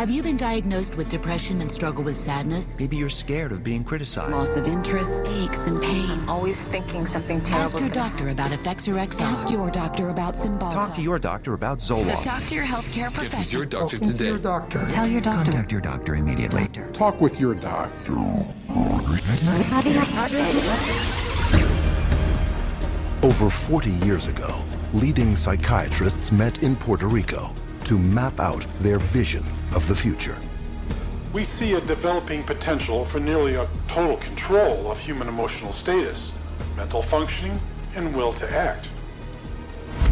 Have you been diagnosed with depression and struggle with sadness? Maybe you're scared of being criticized. Loss of interest, aches and pain. Always thinking something terrible. Ask your doctor about Effexor XR. Ask your doctor about Cymbalta. Talk to your doctor about Zoloft. So talk to your healthcare professional. Get with your doctor Talk today. your doctor. Tell your doctor. Contact your doctor immediately. Talk with your doctor. Over 40 years ago, leading psychiatrists met in Puerto Rico to map out their vision of the future. We see a developing potential for nearly a total control of human emotional status, mental functioning, and will to act.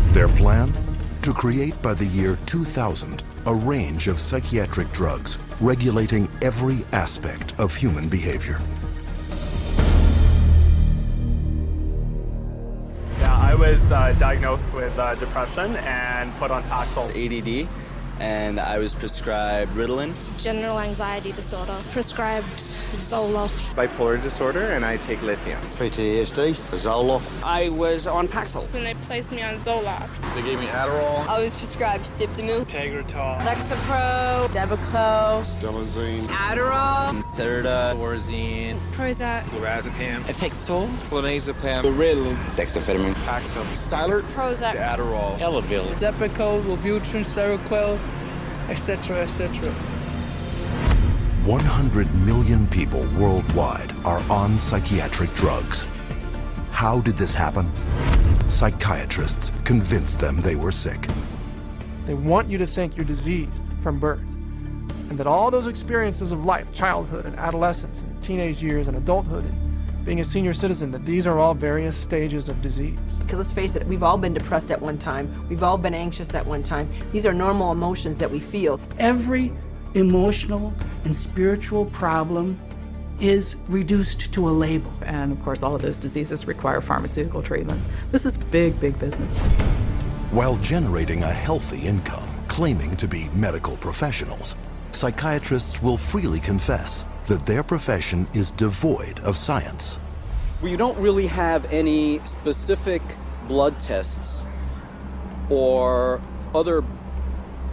Their plan? To create by the year 2000 a range of psychiatric drugs regulating every aspect of human behavior. I was diagnosed with depression and put on Paxil. ADD, and I was prescribed Ritalin. General anxiety disorder, prescribed Zoloft. Bipolar disorder, and I take lithium. PTSD, Zoloft. I was on Paxil. When they placed me on Zoloft. They gave me Adderall. I was prescribed Siptamil, Tegretol, Lexapro, Depakote, Stelazine, Adderall, Concerta, Orazine, Prozac, Lorazepam, Effexor, Clonazepam, Ritalin, dexamphetamine, Paxil, Cylert, Prozac, Adderall, Elavil, Depakote, Wellbutrin, Seroquel, etc., etc. 100 million people worldwide are on psychiatric drugs. How did this happen? Psychiatrists convinced them they were sick. They want you to think you're diseased from birth, and that all those experiences of life, childhood and adolescence and teenage years and adulthood and being a senior citizen, that these are all various stages of disease. Because let's face it, we've all been depressed at one time. We've all been anxious at one time. These are normal emotions that we feel. Every emotional and spiritual problem is reduced to a label. And of course, all of those diseases require pharmaceutical treatments. This is big, big business. While generating a healthy income, claiming to be medical professionals, psychiatrists will freely confess that their profession is devoid of science. We don't really have any specific blood tests or other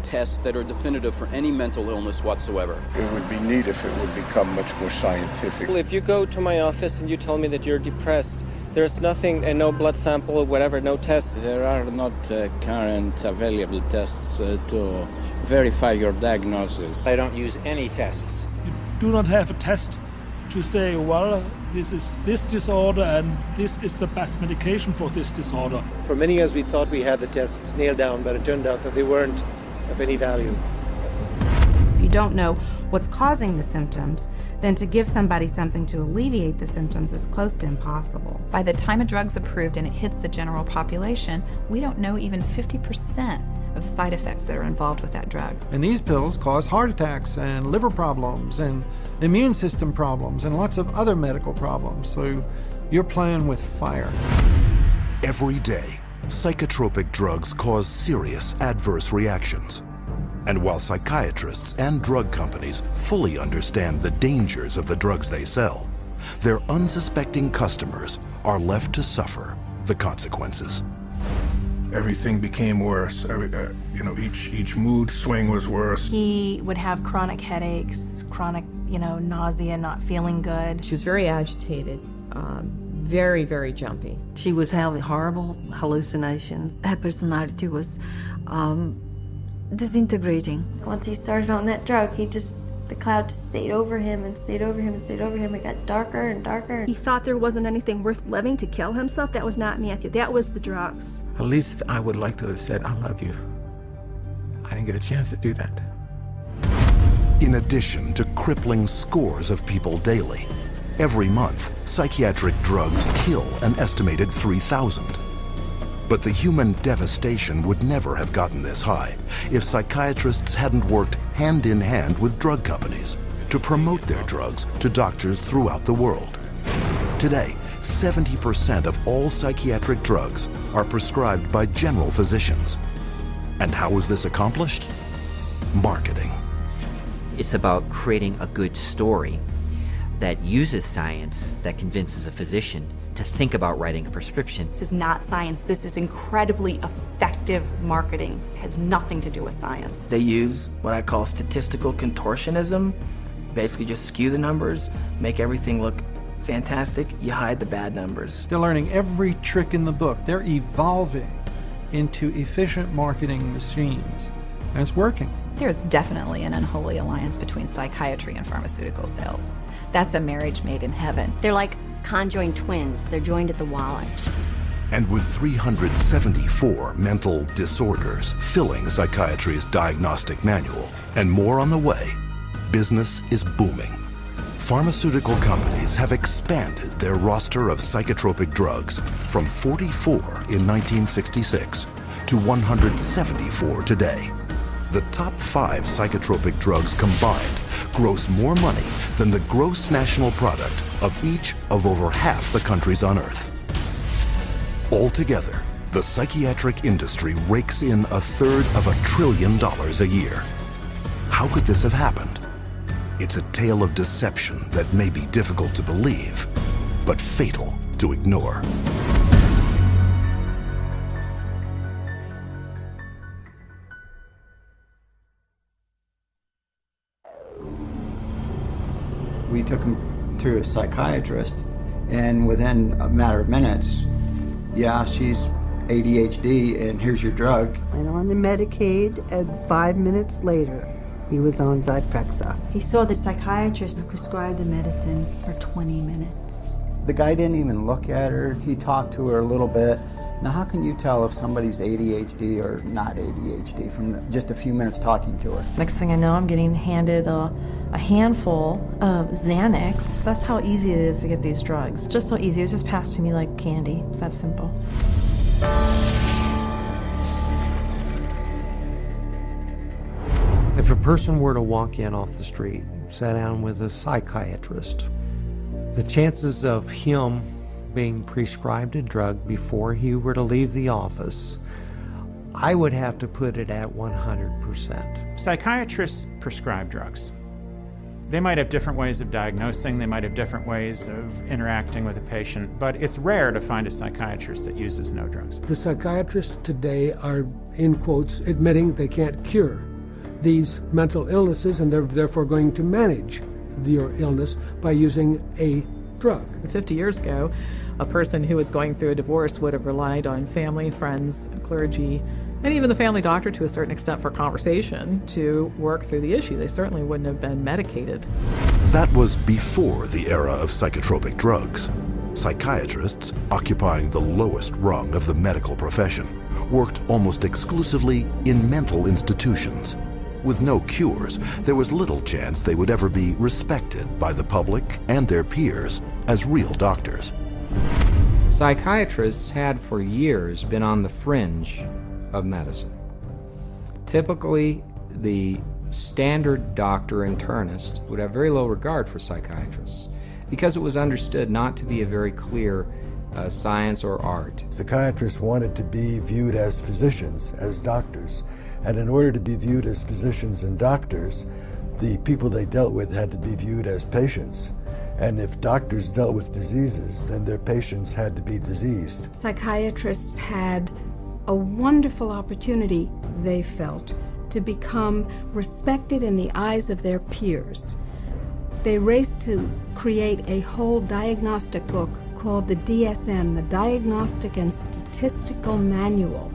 tests that are definitive for any mental illness whatsoever. It would be neat if it would become much more scientific. If you go to my office and you tell me that you're depressed, there's nothing, and no blood sample or whatever, no tests. There are not current available tests to verify your diagnosis. I don't use any tests. You do not have a test to say, well, this is this disorder and this is the best medication for this disorder. For many years we thought we had the tests nailed down, but it turned out that they weren't of any value. If you don't know what's causing the symptoms, then to give somebody something to alleviate the symptoms is close to impossible. By the time a drug's approved and it hits the general population, we don't know even 50% of the side effects that are involved with that drug. And these pills cause heart attacks and liver problems and immune system problems and lots of other medical problems. So you're playing with fire. Every day, psychotropic drugs cause serious adverse reactions. And while psychiatrists and drug companies fully understand the dangers of the drugs they sell, their unsuspecting customers are left to suffer the consequences. Everything became worse. Each mood swing was worse. He would have chronic headaches, chronic, nausea, not feeling good. She was very agitated. Very, very jumpy. She was having horrible hallucinations. Her personality was disintegrating. Once he started on that drug, the cloud just stayed over him and stayed over him and stayed over him. It got darker and darker. He thought there wasn't anything worth living to kill himself. That was not Matthew. That was the drugs. At least I would like to have said, I love you. I didn't get a chance to do that. In addition to crippling scores of people daily, every month, psychiatric drugs kill an estimated 3,000. But the human devastation would never have gotten this high if psychiatrists hadn't worked hand in hand with drug companies to promote their drugs to doctors throughout the world. Today, 70% of all psychiatric drugs are prescribed by general physicians. And how is this accomplished? Marketing. It's about creating a good story that uses science, that convinces a physician to think about writing a prescription. This is not science. This is incredibly effective marketing. It has nothing to do with science. They use what I call statistical contortionism. Basically just skew the numbers, make everything look fantastic, you hide the bad numbers. They're learning every trick in the book. They're evolving into efficient marketing machines, and it's working. There's definitely an unholy alliance between psychiatry and pharmaceutical sales. That's a marriage made in heaven. They're like conjoined twins. They're joined at the wallet. And with 374 mental disorders filling psychiatry's diagnostic manual, and more on the way, business is booming. Pharmaceutical companies have expanded their roster of psychotropic drugs from 44 in 1966 to 174 today. The top 5 psychotropic drugs combined gross more money than the gross national product of each of over half the countries on Earth. Altogether, the psychiatric industry rakes in $1/3 of $1 trillion a year. How could this have happened? It's a tale of deception that may be difficult to believe, but fatal to ignore. We took him to a psychiatrist, and within a matter of minutes, yeah, she's ADHD, and here's your drug. Went on the Medicaid, and 5 minutes later, he was on Zyprexa. He saw the psychiatrist and prescribed the medicine for 20 minutes. The guy didn't even look at her. He talked to her a little bit. Now, how can you tell if somebody's ADHD or not ADHD from just a few minutes talking to her? Next thing I know, I'm getting handed a handful of Xanax. That's how easy it is to get these drugs. Just so easy. It was just passed to me like candy. That's simple. If a person were to walk in off the street, sit down with a psychiatrist, the chances of him being prescribed a drug before he were to leave the office, I would have to put it at 100%. Psychiatrists prescribe drugs. They might have different ways of diagnosing, they might have different ways of interacting with a patient, but it's rare to find a psychiatrist that uses no drugs. The psychiatrists today are, in quotes, admitting they can't cure these mental illnesses, and they're therefore going to manage your illness by using a drug. 50 years ago, a person who was going through a divorce would have relied on family, friends, clergy, and even the family doctor to a certain extent for conversation to work through the issue. They certainly wouldn't have been medicated. That was before the era of psychotropic drugs. Psychiatrists, occupying the lowest rung of the medical profession, worked almost exclusively in mental institutions. With no cures, there was little chance they would ever be respected by the public and their peers as real doctors. Psychiatrists had for years been on the fringe of medicine. Typically, the standard doctor internist would have very low regard for psychiatrists because it was understood not to be a very clear science or art. Psychiatrists wanted to be viewed as physicians, as doctors. And in order to be viewed as physicians and doctors, the people they dealt with had to be viewed as patients. And if doctors dealt with diseases, then their patients had to be diseased. Psychiatrists had a wonderful opportunity, they felt, to become respected in the eyes of their peers. They raced to create a whole diagnostic book called the DSM, the Diagnostic and Statistical Manual,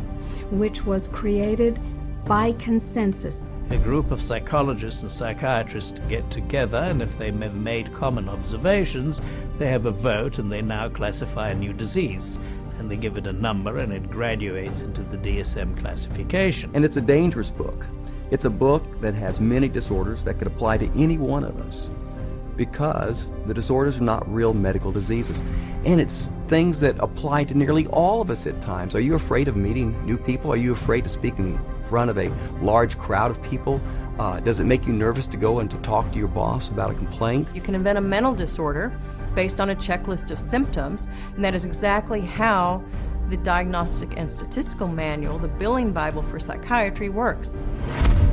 which was created by consensus. A group of psychologists and psychiatrists get together, and if they have made common observations, they have a vote and they now classify a new disease. And they give it a number and it graduates into the DSM classification. And it's a dangerous book. It's a book that has many disorders that could apply to any one of us, because the disorders are not real medical diseases. And it's things that apply to nearly all of us at times. Are you afraid of meeting new people? Are you afraid to speak in front of a large crowd of people? Does it make you nervous to go and to talk to your boss about a complaint? You can invent a mental disorder based on a checklist of symptoms, and that is exactly how the Diagnostic and Statistical Manual, the billing Bible for psychiatry, works.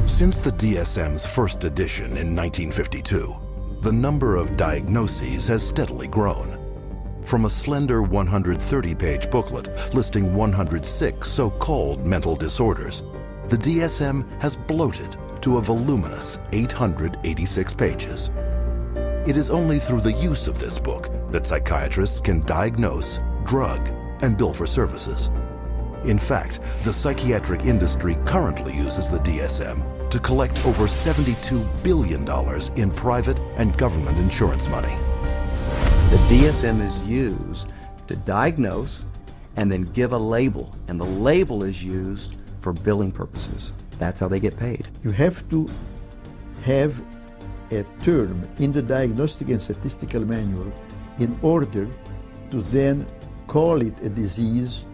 Since the DSM's first edition in 1952, the number of diagnoses has steadily grown. From a slender 130-page booklet listing 106 so-called mental disorders, the DSM has bloated to a voluminous 886 pages. It is only through the use of this book that psychiatrists can diagnose, drug, and bill for services. In fact, the psychiatric industry currently uses the DSM to collect over $72 billion in private and government insurance money. The DSM is used to diagnose and then give a label, and the label is used for billing purposes. That's how they get paid. You have to have a term in the Diagnostic and Statistical Manual in order to then call it a disease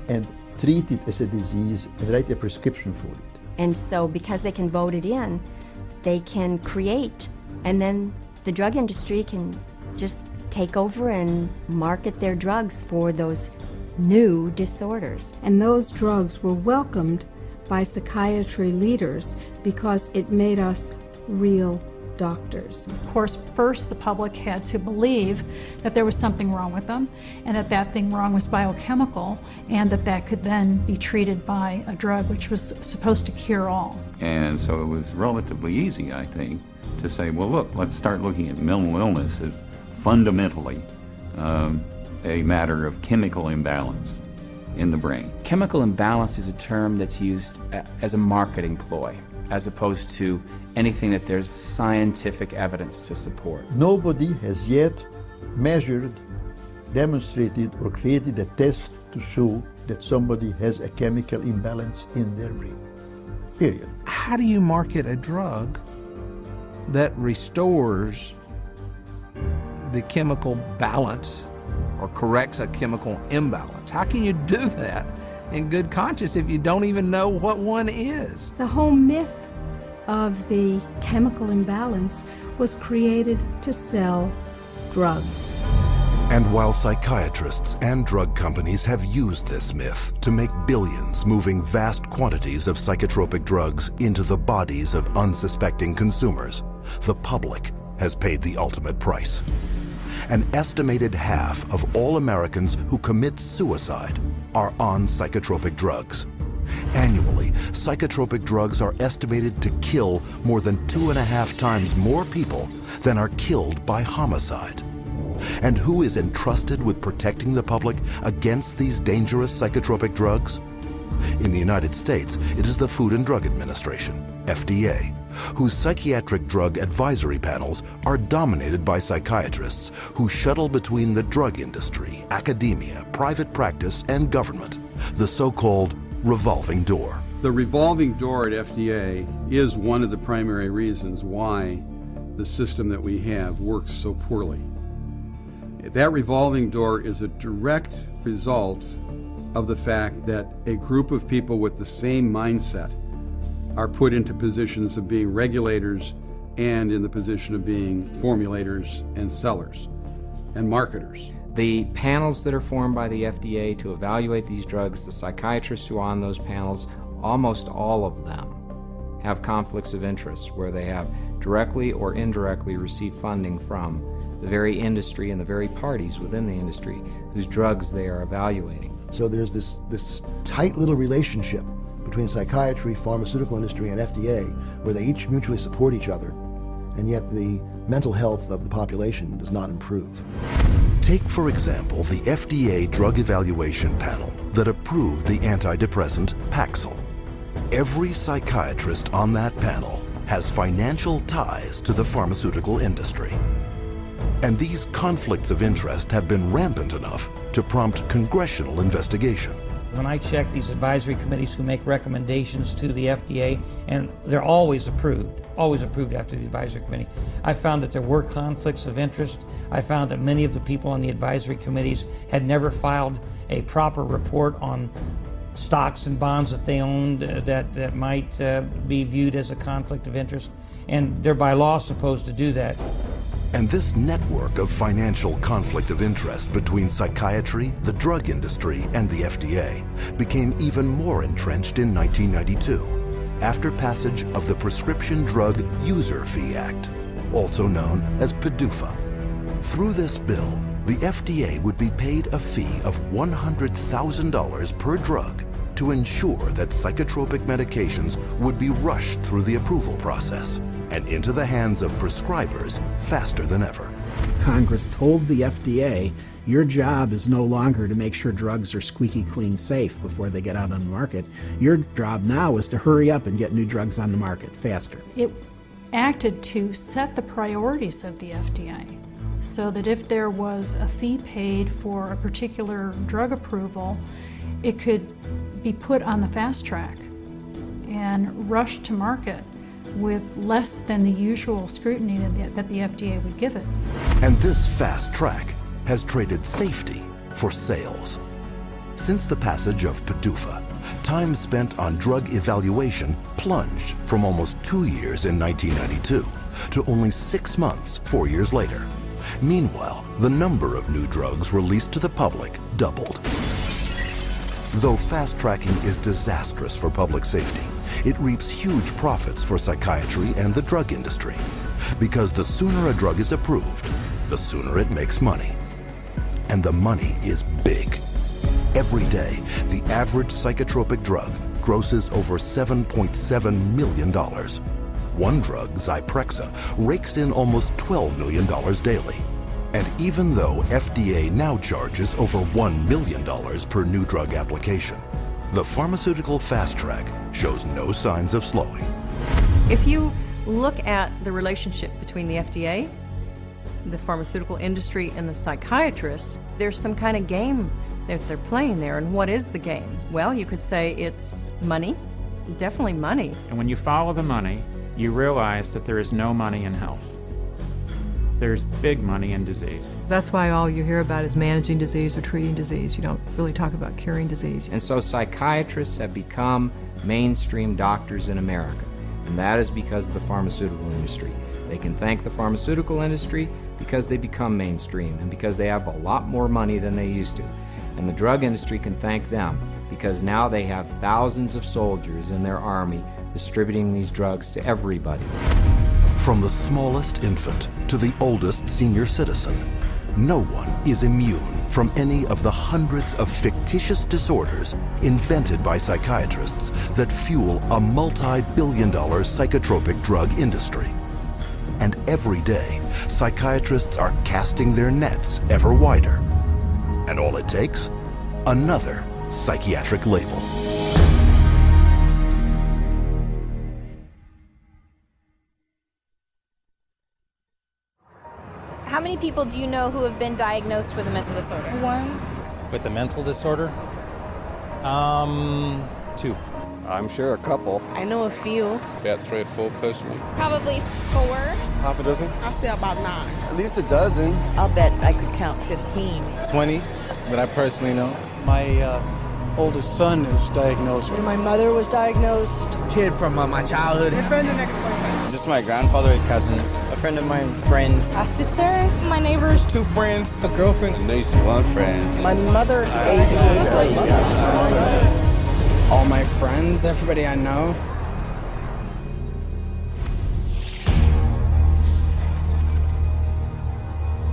and treat it as a disease and write a prescription for it. And so because they can vote it in, they can create, and then the drug industry can just take over and market their drugs for those new disorders. And those drugs were welcomed by psychiatry leaders because it made us real doctors. Of course, first the public had to believe that there was something wrong with them, and that that thing wrong was biochemical, and that that could then be treated by a drug which was supposed to cure all. And so it was relatively easy, I think, to say, well, look, let's start looking at mental illness as fundamentally a matter of chemical imbalance in the brain. Chemical imbalance is a term that's used as a marketing ploy, as opposed to anything that there's scientific evidence to support. Nobody has yet measured, demonstrated, or created a test to show that somebody has a chemical imbalance in their brain. Period. How do you market a drug that restores the chemical balance or corrects a chemical imbalance? How can you do that in good conscience if you don't even know what one is? The whole myth of the chemical imbalance was created to sell drugs. And while psychiatrists and drug companies have used this myth to make billions moving vast quantities of psychotropic drugs into the bodies of unsuspecting consumers, the public has paid the ultimate price. An estimated half of all Americans who commit suicide are on psychotropic drugs. Annually, psychotropic drugs are estimated to kill more than 2.5 times more people than are killed by homicide. And who is entrusted with protecting the public against these dangerous psychotropic drugs? In the United States, it is the Food and Drug Administration, FDA, whose psychiatric drug advisory panels are dominated by psychiatrists who shuttle between the drug industry, academia, private practice, and government, the so-called revolving door. The revolving door at FDA is one of the primary reasons why the system that we have works so poorly. That revolving door is a direct result of the fact that a group of people with the same mindset are put into positions of being regulators and in the position of being formulators and sellers and marketers. The panels that are formed by the FDA to evaluate these drugs, the psychiatrists who are on those panels, almost all of them have conflicts of interest where they have directly or indirectly received funding from the very industry and the very parties within the industry whose drugs they are evaluating. So there's this tight little relationship between psychiatry, pharmaceutical industry, and FDA where they each mutually support each other, and yet the mental health of the population does not improve. Take, for example, the FDA Drug Evaluation Panel that approved the antidepressant Paxil. Every psychiatrist on that panel has financial ties to the pharmaceutical industry. And these conflicts of interest have been rampant enough to prompt congressional investigation. When I check these advisory committees who make recommendations to the FDA, and they're always approved after the advisory committee, I found that there were conflicts of interest. I found that many of the people on the advisory committees had never filed a proper report on stocks and bonds that they owned that might be viewed as a conflict of interest, and they're by law supposed to do that. And this network of financial conflict of interest between psychiatry, the drug industry, and the FDA became even more entrenched in 1992, after passage of the Prescription Drug User Fee Act, also known as PDUFA. Through this bill, the FDA would be paid a fee of $100,000 per drug to ensure that psychotropic medications would be rushed through the approval process and into the hands of prescribers faster than ever. Congress told the FDA, your job is no longer to make sure drugs are squeaky clean safe before they get out on the market. Your job now is to hurry up and get new drugs on the market faster. It acted to set the priorities of the FDA so that if there was a fee paid for a particular drug approval, it could be put on the fast track and rushed to market with less than the usual scrutiny that the FDA would give it. And this fast track has traded safety for sales. Since the passage of PDUFA, time spent on drug evaluation plunged from almost 2 years in 1992 to only 6 months 4 years later. Meanwhile, the number of new drugs released to the public doubled. Though fast-tracking is disastrous for public safety, it reaps huge profits for psychiatry and the drug industry. Because the sooner a drug is approved, the sooner it makes money. And the money is big. Every day, the average psychotropic drug grosses over $7.7 million. One drug, Zyprexa, rakes in almost $12 million daily. And even though FDA now charges over $1 million per new drug application, the pharmaceutical fast track shows no signs of slowing. If you look at the relationship between the FDA, the pharmaceutical industry, and the psychiatrists, there's some kind of game that they're playing there. And what is the game? Well, you could say it's money, definitely money. And when you follow the money, you realize that there is no money in health. There's big money in disease. That's why all you hear about is managing disease or treating disease. You don't really talk about curing disease. And so psychiatrists have become mainstream doctors in America. And that is because of the pharmaceutical industry. They can thank the pharmaceutical industry because they become mainstream and because they have a lot more money than they used to. And the drug industry can thank them because now they have thousands of soldiers in their army distributing these drugs to everybody. From the smallest infant to the oldest senior citizen, no one is immune from any of the hundreds of fictitious disorders invented by psychiatrists that fuel a multi-billion-dollar psychotropic drug industry. And every day, psychiatrists are casting their nets ever wider. And all it takes? Another psychiatric label. How many people do you know who have been diagnosed with a mental disorder? One. With a mental disorder? 2. I'm sure a couple. I know a few. About 3 or 4 personally. Probably 4. Half a dozen? I'll say about 9. At least a dozen. I'll bet I could count 15. 20 that I personally know. My oldest son is diagnosed. My mother was diagnosed. Kid from my childhood. My friend and ex-boyfriend. Just my grandfather and cousins. A friend of mine, friends. A sister, my neighbors. 2 friends. A girlfriend. A niece, 1 friend. My mother. All my friends, everybody I know.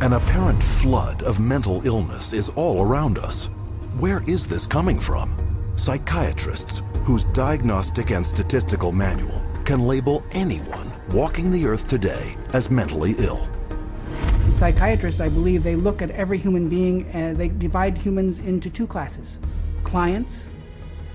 An apparent flood of mental illness is all around us. Where is this coming from? Psychiatrists, whose diagnostic and statistical manual can label anyone walking the earth today as mentally ill. Psychiatrists, I believe, they look at every human being and they divide humans into 2 classes, clients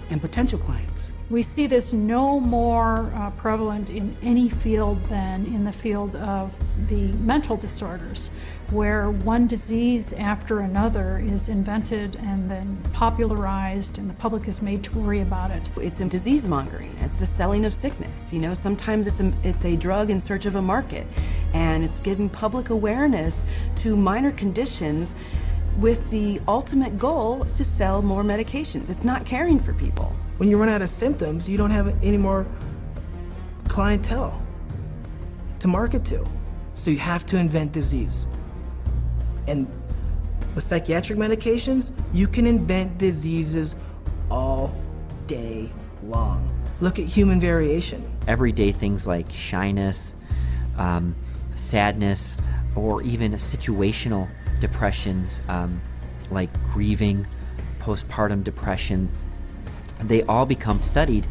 and potential clients. We see this no more prevalent in any field than in the field of the mental disorders, where one disease after another is invented and then popularized and the public is made to worry about it. It's a disease mongering. It's the selling of sickness. You know, sometimes it's a drug in search of a market, and it's giving public awareness to minor conditions with the ultimate goal is to sell more medications. It's not caring for people. When you run out of symptoms, you don't have any more clientele to market to. So you have to invent disease. And with psychiatric medications, you can invent diseases all day long. Look at human variation. Everyday things like shyness, sadness, or even situational depressions like grieving, postpartum depression, they all become studied,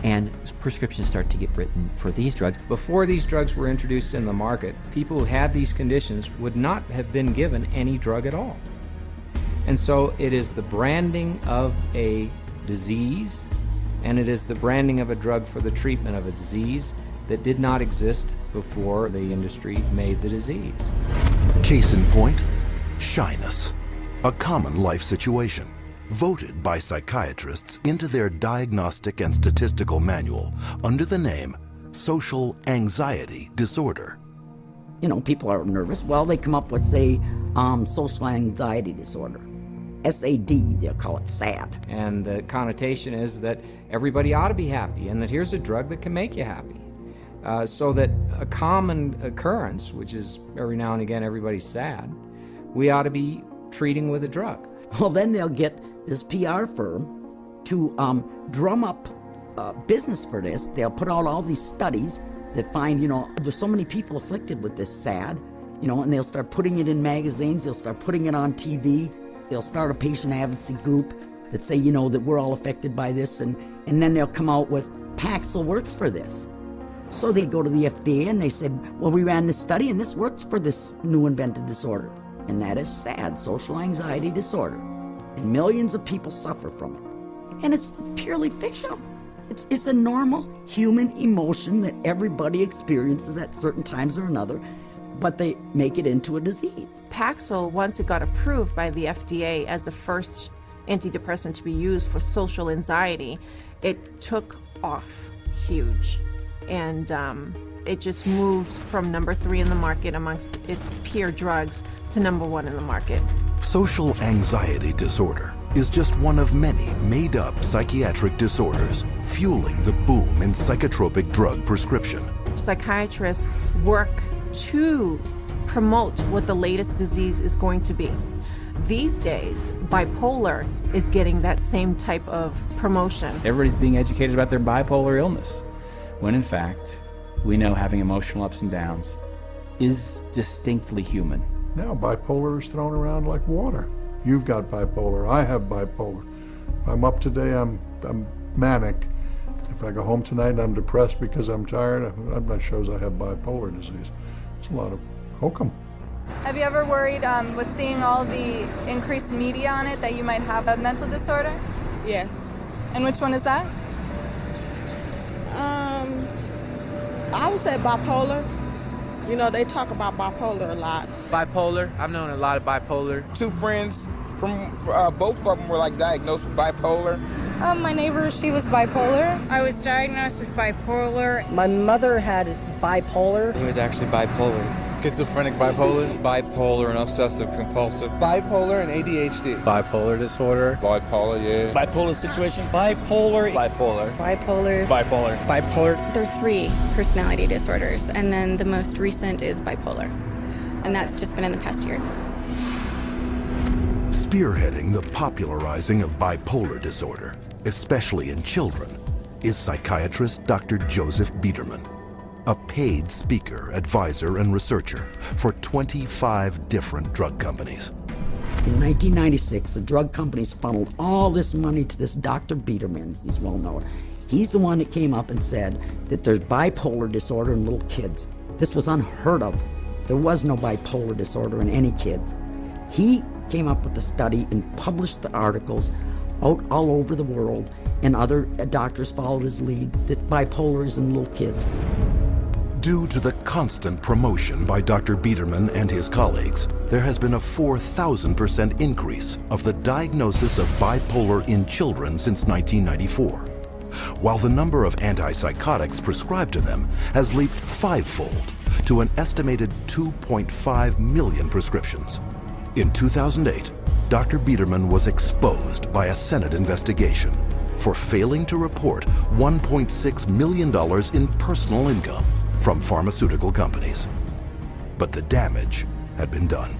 and prescriptions start to get written for these drugs. Before these drugs were introduced in the market, people who had these conditions would not have been given any drug at all. And so it is the branding of a disease, and it is the branding of a drug for the treatment of a disease that did not exist before the industry made the disease. Case in point, shyness, a common life situation, voted by psychiatrists into their diagnostic and statistical manual under the name social anxiety disorder. You know, people are nervous. Well, they come up with, say, social anxiety disorder. SAD, they'll call it SAD. And the connotation is that everybody ought to be happy, and that here's a drug that can make you happy. So that a common occurrence, which is every now and again everybody's sad, we ought to be treating with a drug. Well, then they'll get this PR firm to drum up business for this. They'll put out all these studies that find, you know, there's so many people afflicted with this SAD, you know, and they'll start putting it in magazines, they'll start putting it on TV, they'll start a patient advocacy group that say, you know, that we're all affected by this, and then they'll come out with Paxil works for this. So they go to the FDA and they said, well, we ran this study and this works for this new invented disorder. And that is SAD, social anxiety disorder. And millions of people suffer from it. And it's purely fictional. It's a normal human emotion that everybody experiences at certain times or another, but they make it into a disease. Paxil, once it got approved by the FDA as the first antidepressant to be used for social anxiety, it took off huge. And it just moved from number 3 in the market amongst its peer drugs to number 1 in the market. Social anxiety disorder is just one of many made-up psychiatric disorders fueling the boom in psychotropic drug prescription. Psychiatrists work to promote what the latest disease is going to be. These days, bipolar is getting that same type of promotion. Everybody's being educated about their bipolar illness, when in fact, we know having emotional ups and downs is distinctly human. Now bipolar is thrown around like water. You've got bipolar, I have bipolar. If I'm up today, I'm manic. If I go home tonight and I'm depressed because I'm tired, that shows I have bipolar disease. It's a lot of hokum. Have you ever worried with seeing all the increased media on it that you might have a mental disorder? Yes. And which one is that? I would say bipolar. You know, they talk about bipolar a lot. Bipolar. I've known a lot of bipolar. 2 friends from both of them were like diagnosed with bipolar. My neighbor, she was bipolar. I was diagnosed with bipolar. My mother had bipolar. He was actually bipolar. Schizophrenic bipolar. Bipolar and obsessive compulsive. Bipolar and ADHD. Bipolar disorder. Bipolar, yeah. Bipolar situation. Bipolar. Bipolar. Bipolar. Bipolar. Bipolar. There are 3 personality disorders, and then the most recent is bipolar. And that's just been in the past year. Spearheading the popularizing of bipolar disorder, especially in children, is psychiatrist Dr. Joseph Biederman, a paid speaker, advisor, and researcher for 25 different drug companies. In 1996, the drug companies funneled all this money to this Dr. Biederman. He's well known. He's the one that came up and said that there's bipolar disorder in little kids. This was unheard of. There was no bipolar disorder in any kids. He came up with the study and published the articles out all over the world, and other doctors followed his lead that bipolar is in little kids. Due to the constant promotion by Dr. Biederman and his colleagues, there has been a 4,000% increase of the diagnosis of bipolar in children since 1994, while the number of antipsychotics prescribed to them has leaped 5-fold to an estimated 2.5 million prescriptions. In 2008, Dr. Biederman was exposed by a Senate investigation for failing to report $1.6 million in personal income from pharmaceutical companies. But the damage had been done.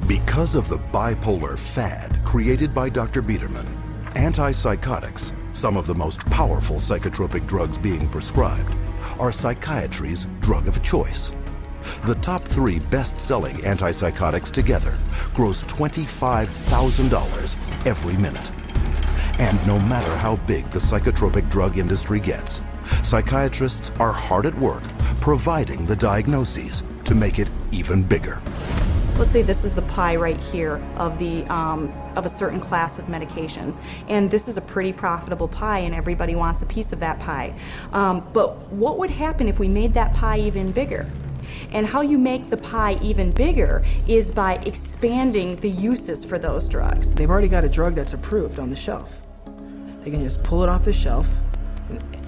Because of the bipolar fad created by Dr. Biederman, antipsychotics, some of the most powerful psychotropic drugs being prescribed, are psychiatry's drug of choice. The top 3 best-selling antipsychotics together gross $25,000 every minute. And no matter how big the psychotropic drug industry gets, psychiatrists are hard at work providing the diagnoses to make it even bigger. Let's say this is the pie right here of a certain class of medications, and this is a pretty profitable pie and everybody wants a piece of that pie. But what would happen if we made that pie even bigger? And how you make the pie even bigger is by expanding the uses for those drugs. They've already got a drug that's approved on the shelf. They can just pull it off the shelf,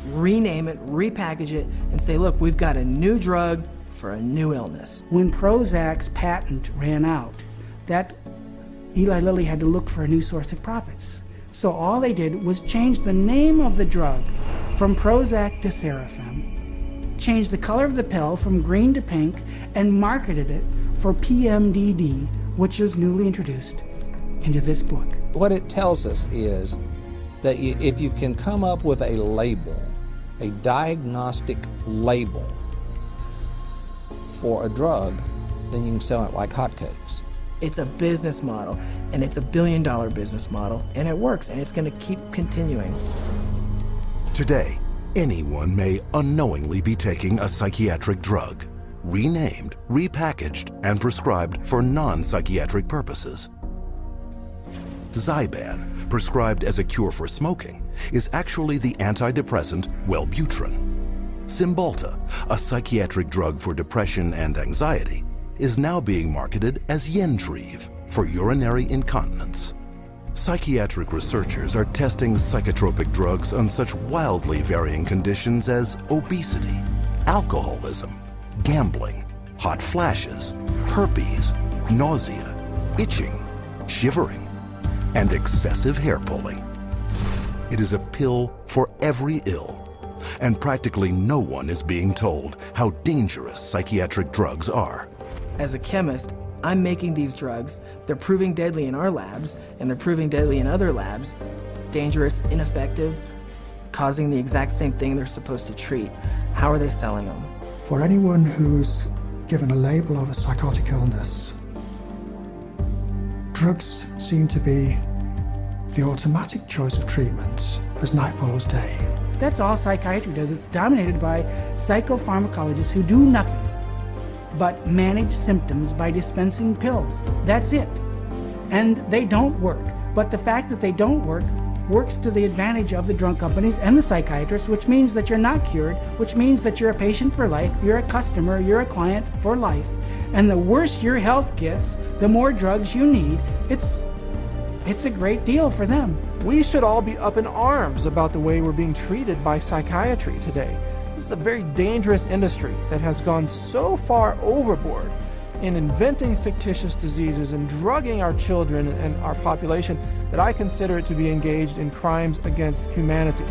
rename it, repackage it, and say, look, we've got a new drug for a new illness. When Prozac's patent ran out, that Eli Lilly had to look for a new source of profits. So all they did was change the name of the drug from Prozac to Serafem, changed the color of the pill from green to pink, and marketed it for PMDD, which is newly introduced into this book. What it tells us is that if you can come up with a label, a diagnostic label for a drug, then you can sell it like hotcakes. It's a business model, and it's $1 billion business model, and it works, and it's going to keep continuing. Today, anyone may unknowingly be taking a psychiatric drug, renamed, repackaged, and prescribed for non-psychiatric purposes. Zyban, prescribed as a cure for smoking, is actually the antidepressant Wellbutrin. Cymbalta, a psychiatric drug for depression and anxiety, is now being marketed as Yentriv for urinary incontinence. Psychiatric researchers are testing psychotropic drugs on such wildly varying conditions as obesity, alcoholism, gambling, hot flashes, herpes, nausea, itching, shivering, and excessive hair pulling. It is a pill for every ill, and practically no one is being told how dangerous psychiatric drugs are. As a chemist, I'm making these drugs. They're proving deadly in our labs, and they're proving deadly in other labs. Dangerous, ineffective, causing the exact same thing they're supposed to treat. How are they selling them? For anyone who's given a label of a psychotic illness, drugs seem to be the automatic choice of treatments as night follows day. That's all psychiatry does. It's dominated by psychopharmacologists who do nothing but manage symptoms by dispensing pills. That's it. And they don't work. But the fact that they don't work works to the advantage of the drug companies and the psychiatrists, which means that you're not cured, which means that you're a patient for life, you're a customer, you're a client for life. And the worse your health gets, the more drugs you need. It's a great deal for them. We should all be up in arms about the way we're being treated by psychiatry today. This is a very dangerous industry that has gone so far overboard in inventing fictitious diseases and drugging our children and our population that I consider it to be engaged in crimes against humanity.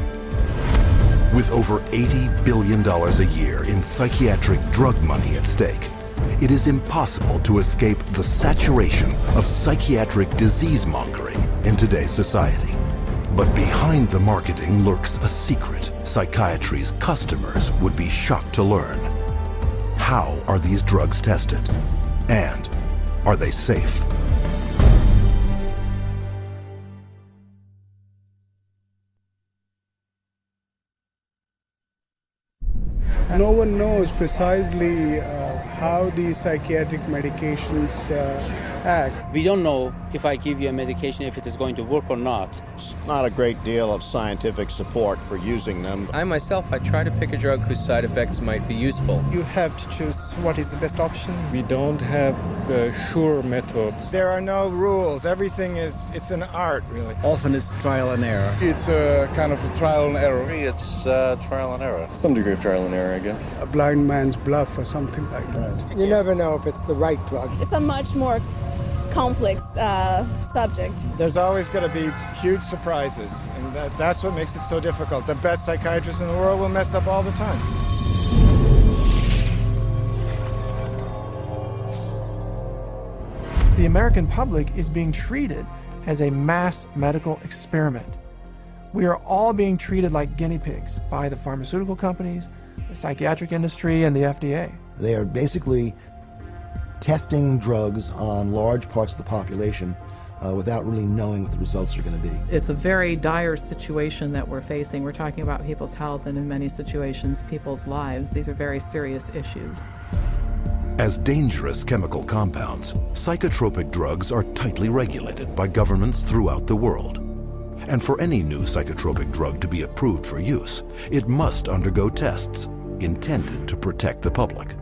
With over $80 billion a year in psychiatric drug money at stake, it is impossible to escape the saturation of psychiatric disease-mongering in today's society. But behind the marketing lurks a secret psychiatry's customers would be shocked to learn. How are these drugs tested? And are they safe? No one knows precisely how these psychiatric medications act. We don't know if I give you a medication if it is going to work or not. There's not a great deal of scientific support for using them. I myself, I try to pick a drug whose side effects might be useful. You have to choose what is the best option. We don't have sure methods. There are no rules. Everything it's an art, really. Often it's trial and error. It's a kind of a trial and error. It's trial and error. Some degree of trial and error, I guess. A blind man's bluff or something like that. You never know if it's the right drug. It's a much more complex subject. There's always going to be huge surprises, and that's what makes it so difficult. The best psychiatrists in the world will mess up all the time. The American public is being treated as a mass medical experiment. We are all being treated like guinea pigs by the pharmaceutical companies, the psychiatric industry, and the FDA. They are basically testing drugs on large parts of the population without really knowing what the results are going to be. It's a very dire situation that we're facing. We're talking about people's health and in many situations, people's lives. These are very serious issues. As dangerous chemical compounds, psychotropic drugs are tightly regulated by governments throughout the world. And for any new psychotropic drug to be approved for use, it must undergo tests intended to protect the public.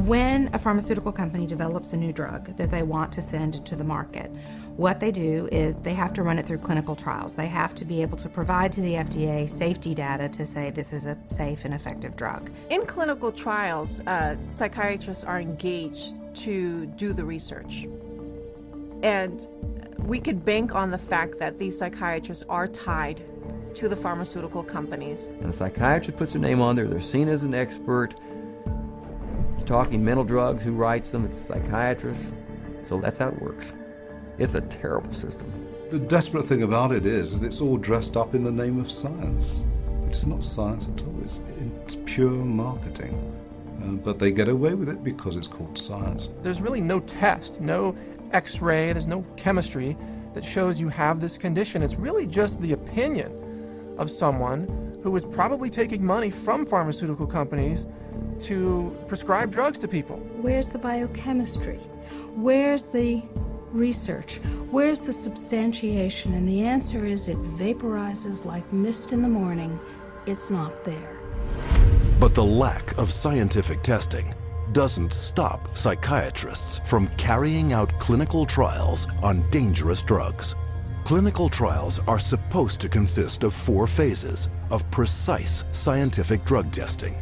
When a pharmaceutical company develops a new drug that they want to send to the market, what they do is they have to run it through clinical trials. They have to be able to provide to the FDA safety data to say this is a safe and effective drug. In clinical trials, psychiatrists are engaged to do the research. And we could bank on the fact that these psychiatrists are tied to the pharmaceutical companies. And the psychiatrist puts their name on there, they're seen as an expert. Talking mental drugs, who writes them? It's psychiatrists. So that's how it works. It's a terrible system. The desperate thing about it is that it's all dressed up in the name of science. It's not science at all, it's pure marketing. But they get away with it because it's called science. There's really no test, no x-ray, there's no chemistry that shows you have this condition. It's really just the opinion of someone who is probably taking money from pharmaceutical companies to prescribe drugs to people. Where's the biochemistry? Where's the research? Where's the substantiation? And the answer is it vaporizes like mist in the morning. It's not there. But the lack of scientific testing doesn't stop psychiatrists from carrying out clinical trials on dangerous drugs. Clinical trials are supposed to consist of 4 phases of precise scientific drug testing,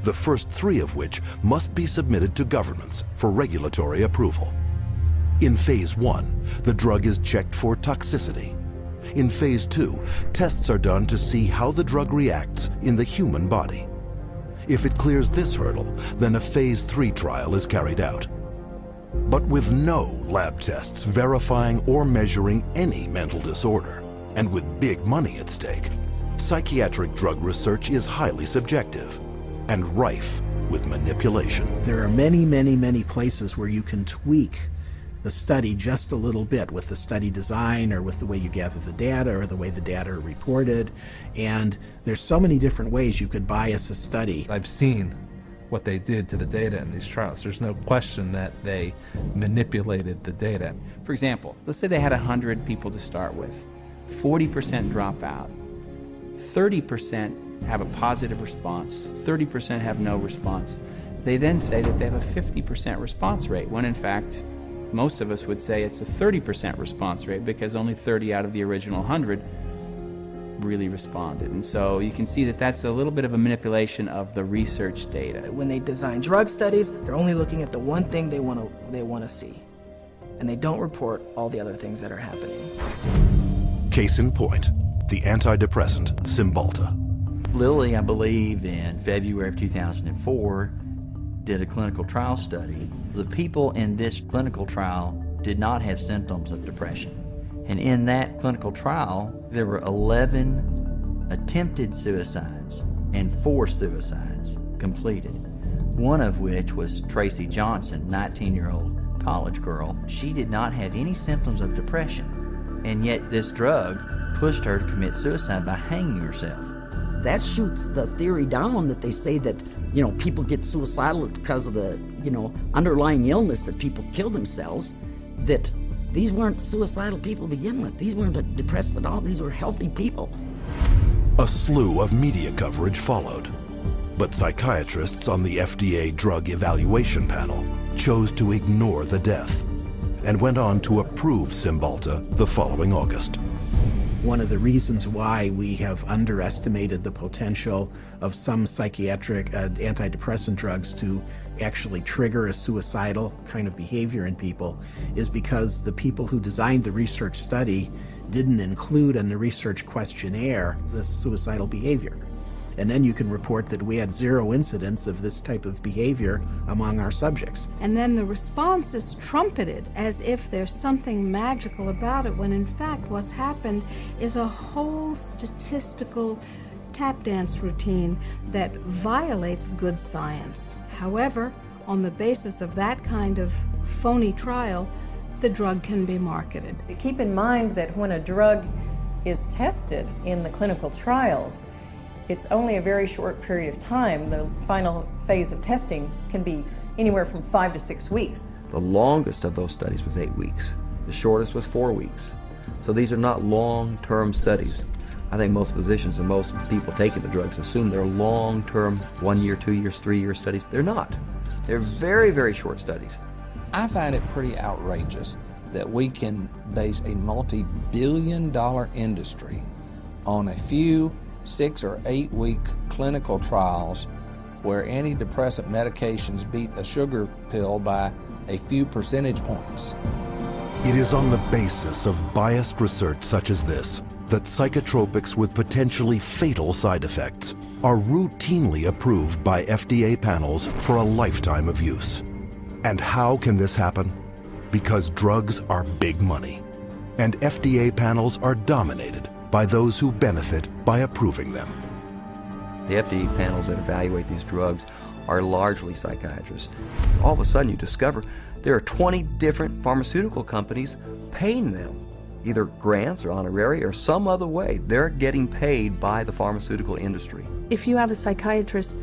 the first 3 of which must be submitted to governments for regulatory approval. In Phase 1, the drug is checked for toxicity. In Phase 2, tests are done to see how the drug reacts in the human body. If it clears this hurdle, then a Phase 3 trial is carried out. But with no lab tests verifying or measuring any mental disorder, and with big money at stake, psychiatric drug research is highly subjective and rife with manipulation. There are many, many, many places where you can tweak the study just a little bit with the study design or with the way you gather the data or the way the data are reported. And there's so many different ways you could bias a study. I've seen what they did to the data in these trials. There's no question that they manipulated the data. For example, let's say they had 100 people to start with. 40% drop out. 30% have a positive response, 30% have no response. They then say that they have a 50% response rate, when in fact, most of us would say it's a 30% response rate because only 30 out of the original 100 really responded. And so you can see that that's a little bit of a manipulation of the research data. When they design drug studies, they're only looking at the one thing they want to see. And they don't report all the other things that are happening. Case in point, the antidepressant Cymbalta. Lilly, I believe, in February of 2004, did a clinical trial study. The people in this clinical trial did not have symptoms of depression. And in that clinical trial, there were 11 attempted suicides and 4 suicides completed. One of which was Tracy Johnson, 19-year-old college girl. She did not have any symptoms of depression, and yet this drug pushed her to commit suicide by hanging herself. That shoots the theory down that they say that, people get suicidal because of the, underlying illness that people kill themselves, that these weren't suicidal people to begin with. These weren't depressed at all. These were healthy people. A slew of media coverage followed, but psychiatrists on the FDA Drug Evaluation Panel chose to ignore the death and went on to approve Cymbalta the following August. One of the reasons why we have underestimated the potential of some psychiatric antidepressant drugs to actually trigger a suicidal kind of behavior in people is because the people who designed the research study didn't include in the research questionnaire this suicidal behavior. And then you can report that we had 0 incidents of this type of behavior among our subjects. And then the response is trumpeted as if there's something magical about it, when in fact what's happened is a whole statistical tap dance routine that violates good science. However, on the basis of that kind of phony trial, the drug can be marketed. Keep in mind that when a drug is tested in the clinical trials, it's only a very short period of time. The final phase of testing can be anywhere from 5 to 6 weeks. The longest of those studies was 8 weeks. The shortest was 4 weeks. So these are not long-term studies. I think most physicians and most people taking the drugs assume they're long-term, 1 year, 2 years, 3 year studies. They're not. They're very, very short studies. I find it pretty outrageous that we can base a multi-billion-dollar industry on a few 6 or 8 week clinical trials where antidepressant medications beat a sugar pill by a few percentage points. It is on the basis of biased research such as this that psychotropics with potentially fatal side effects are routinely approved by FDA panels for a lifetime of use. And how can this happen? Because drugs are big money, and FDA panels are dominated by those who benefit by approving them. The FDA panels that evaluate these drugs are largely psychiatrists. All of a sudden you discover there are 20 different pharmaceutical companies paying them, either grants or honorary or some other way. They're getting paid by the pharmaceutical industry. If you have a psychiatrist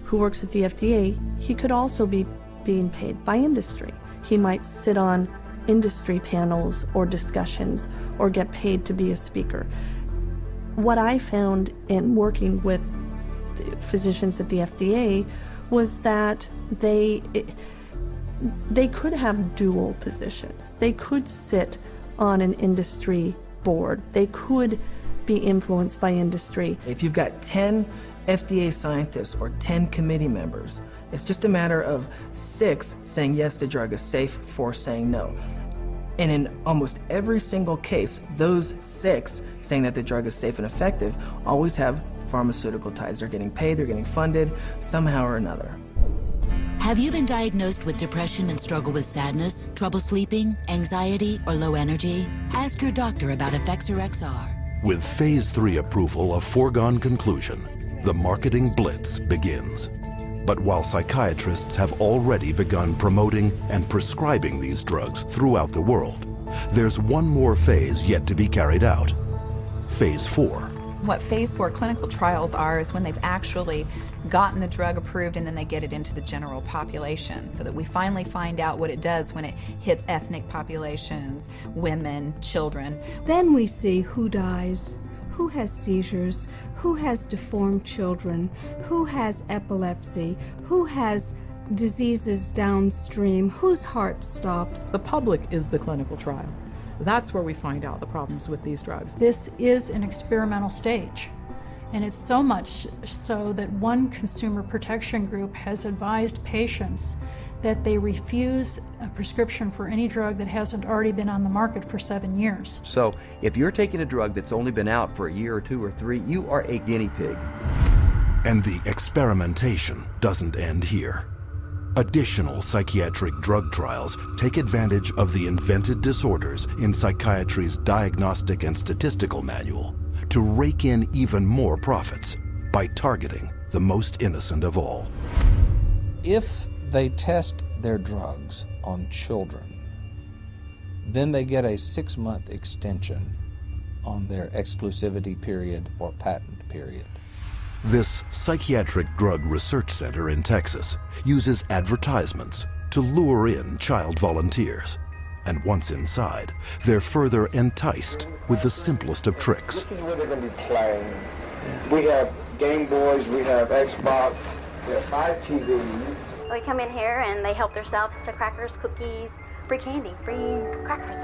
who works at the FDA, he could also be being paid by industry. He might sit on industry panels or discussions or get paid to be a speaker. What I found in working with physicians at the FDA was that they could have dual positions. They could sit on an industry board. They could be influenced by industry. If you've got 10 FDA scientists or 10 committee members, it's just a matter of 6 saying yes, the drug is safe, 4 saying no. And in almost every single case, those 6 saying that the drug is safe and effective always have pharmaceutical ties. They're getting paid, they're getting funded somehow or another. Have you been diagnosed with depression and struggle with sadness, trouble sleeping, anxiety, or low energy? Ask your doctor about Effexor XR. With Phase 3 approval a foregone conclusion, the marketing blitz begins. But while psychiatrists have already begun promoting and prescribing these drugs throughout the world, there's one more phase yet to be carried out. Phase 4. What Phase 4 clinical trials are is when they've actually gotten the drug approved and then they get it into the general population, so that we finally find out what it does when it hits ethnic populations, women, children. Then we see who dies, who has seizures, who has deformed children, who has epilepsy, who has diseases downstream, whose heart stops. The public is the clinical trial. That's where we find out the problems with these drugs. This is an experimental stage, and it's so much so that one consumer protection group has advised patients that they refuse a prescription for any drug that hasn't already been on the market for 7 years. So if you're taking a drug that's only been out for a year or 2 or 3, you are a guinea pig. And the experimentation doesn't end here. Additional psychiatric drug trials take advantage of the invented disorders in psychiatry's Diagnostic and Statistical Manual to rake in even more profits by targeting the most innocent of all. If they test their drugs on children, then they get a 6-month extension on their exclusivity period or patent period. This psychiatric drug research center in Texas uses advertisements to lure in child volunteers. And once inside, they're further enticed with the simplest of tricks. This is where they're going to be playing. We have Game Boys, we have Xbox, we have 5 TVs. They come in here and they help themselves to crackers, cookies, free candy, free crackers.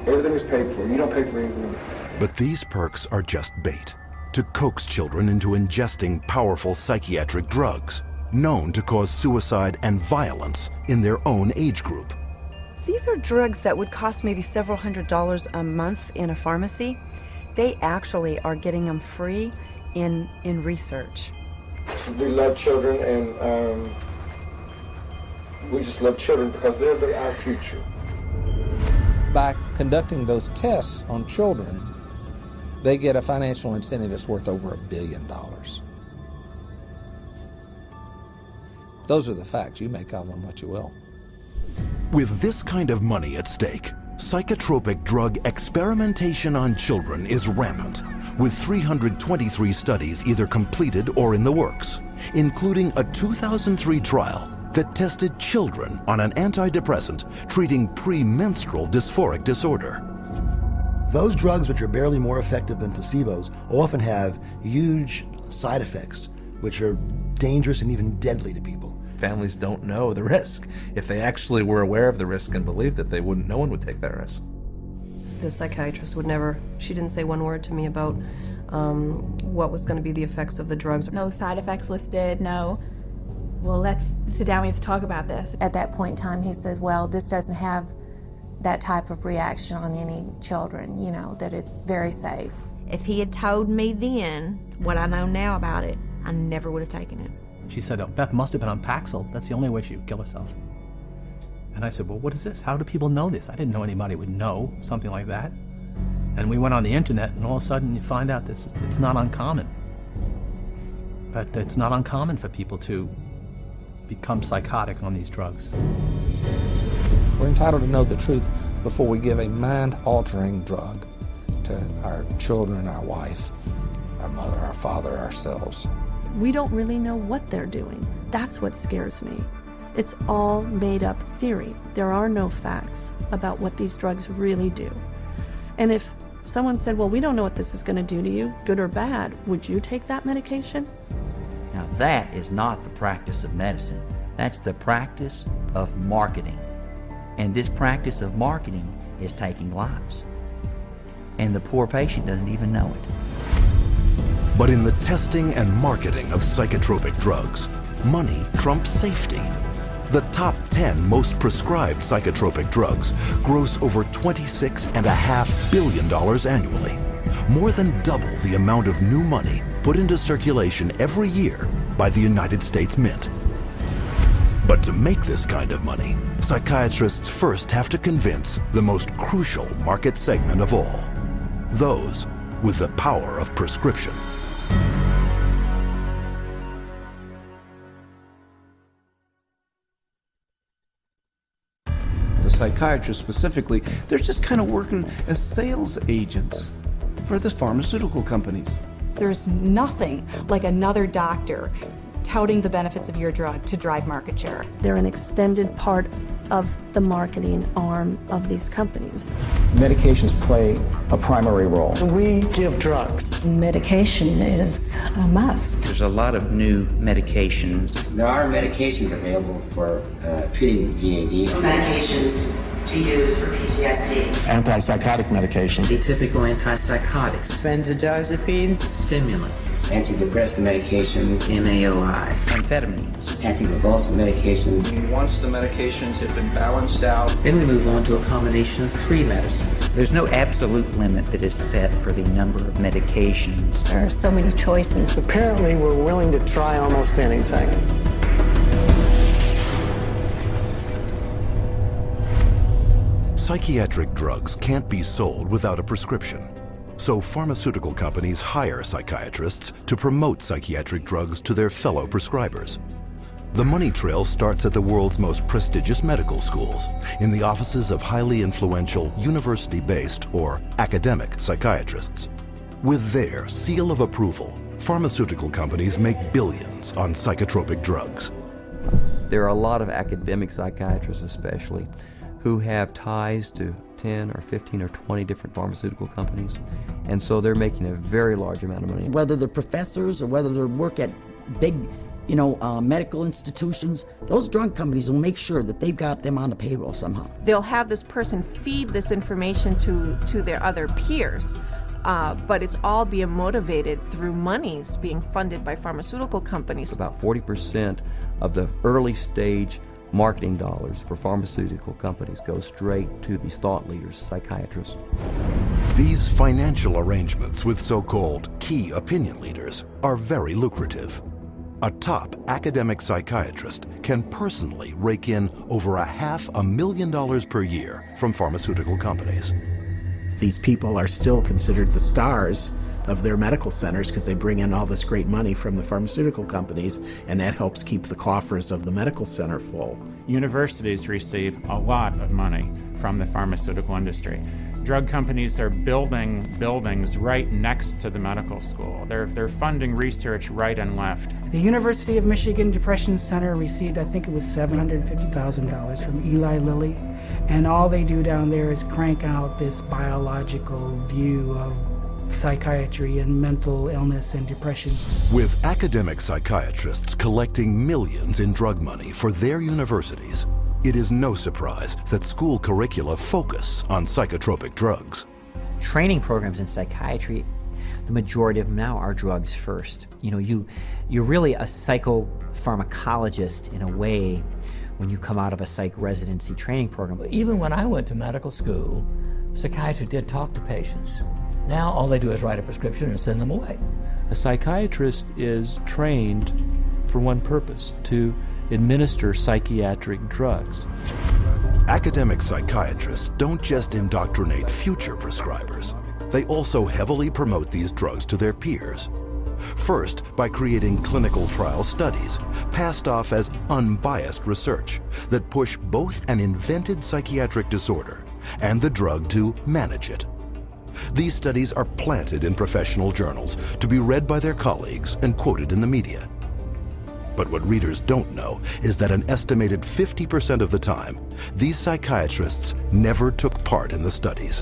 Everything is paid for. You don't pay for anything. But these perks are just bait to coax children into ingesting powerful psychiatric drugs known to cause suicide and violence in their own age group. These are drugs that would cost maybe several $100s a month in a pharmacy. They actually are getting them free in research. We love children, and we just love children because they're our future. By conducting those tests on children, they get a financial incentive that's worth over $1 billion. Those are the facts. You make of them what you will. With this kind of money at stake, psychotropic drug experimentation on children is rampant, with 323 studies either completed or in the works, including a 2003 trial that tested children on an antidepressant treating premenstrual dysphoric disorder. Those drugs, which are barely more effective than placebos, often have huge side effects, which are dangerous and even deadly to people. Families don't know the risk. If they actually were aware of the risk and believed it, no one would take that risk. The psychiatrist would never, she didn't say one word to me about what was going to be the effects of the drugs. No side effects listed, no. Well, let's sit down, we have to talk about this. At that point in time, he said, well, this doesn't have that type of reaction on any children, you know, that it's very safe. If he had told me then what I know now about it, I never would have taken it. She said, oh, Beth must have been on Paxil. That's the only way she would kill herself. And I said, well, what is this? How do people know this? I didn't know anybody would know something like that. And we went on the internet, and all of a sudden you find out this it's not uncommon. But it's not uncommon for people to become psychotic on these drugs. We're entitled to know the truth before we give a mind-altering drug to our children, our wife, our mother, our father, ourselves. We don't really know what they're doing. That's what scares me. It's all made up theory. There are no facts about what these drugs really do. And if someone said, well, we don't know what this is going to do to you, good or bad, would you take that medication? Now that is not the practice of medicine. That's the practice of marketing. And this practice of marketing is taking lives. And the poor patient doesn't even know it. But in the testing and marketing of psychotropic drugs, money trumps safety. The top 10 most prescribed psychotropic drugs gross over $26.5 billion annually, more than double the amount of new money put into circulation every year by the United States Mint. But to make this kind of money, psychiatrists first have to convince the most crucial market segment of all, those with the power of prescription. The psychiatrists specifically, they're just kind of working as sales agents for the pharmaceutical companies. There's nothing like another doctor touting the benefits of your drug to drive market share. They're an extended part of the marketing arm of these companies. Medications play a primary role. We give drugs. Medication is a must. There's a lot of new medications. There are medications available for treating GAD. Medications to use for PTSD. Antipsychotic medications. Atypical antipsychotics. Benzodiazepines. Stimulants. Antidepressant medications. MAOIs. Amphetamines. Anticonvulsant medications. Once the medications have been balanced out, then we move on to a combination of 3 medicines. There's no absolute limit that is set for the number of medications. There are so many choices. Apparently we're willing to try almost anything. Psychiatric drugs can't be sold without a prescription, so pharmaceutical companies hire psychiatrists to promote psychiatric drugs to their fellow prescribers. The money trail starts at the world's most prestigious medical schools, in the offices of highly influential university-based or academic psychiatrists. With their seal of approval, pharmaceutical companies make billions on psychotropic drugs. There are a lot of academic psychiatrists especially who have ties to 10 or 15 or 20 different pharmaceutical companies, and so they're making a very large amount of money. Whether they're professors or whether they work at big, medical institutions, those drug companies will make sure that they've got them on the payroll somehow. They'll have this person feed this information to their other peers, but it's all being motivated through monies being funded by pharmaceutical companies. About 40% of the early stage marketing dollars for pharmaceutical companies go straight to these thought leaders, psychiatrists. These financial arrangements with so-called key opinion leaders are very lucrative. A top academic psychiatrist can personally rake in over $500,000 per year from pharmaceutical companies. These people are still considered the stars of their medical centers because they bring in all this great money from the pharmaceutical companies, and that helps keep the coffers of the medical center full. Universities receive a lot of money from the pharmaceutical industry. Drug companies are building buildings right next to the medical school. They're funding research right and left. The University of Michigan Depression Center received, I think it was $750,000 from Eli Lilly, and all they do down there is crank out this biological view of psychiatry and mental illness and depression. With academic psychiatrists collecting millions in drug money for their universities, it is no surprise that school curricula focus on psychotropic drugs. Training programs in psychiatry, the majority of them now are drugs first. You know, you're really a psychopharmacologist in a way when you come out of a psych residency training program. Even when I went to medical school, psychiatrists did talk to patients. Now all they do is write a prescription and send them away. A psychiatrist is trained for one purpose, to administer psychiatric drugs. Academic psychiatrists don't just indoctrinate future prescribers. They also heavily promote these drugs to their peers. First, by creating clinical trial studies, passed off as unbiased research that push both an invented psychiatric disorder and the drug to manage it. These studies are planted in professional journals to be read by their colleagues and quoted in the media. But what readers don't know is that an estimated 50% of the time, these psychiatrists never took part in the studies.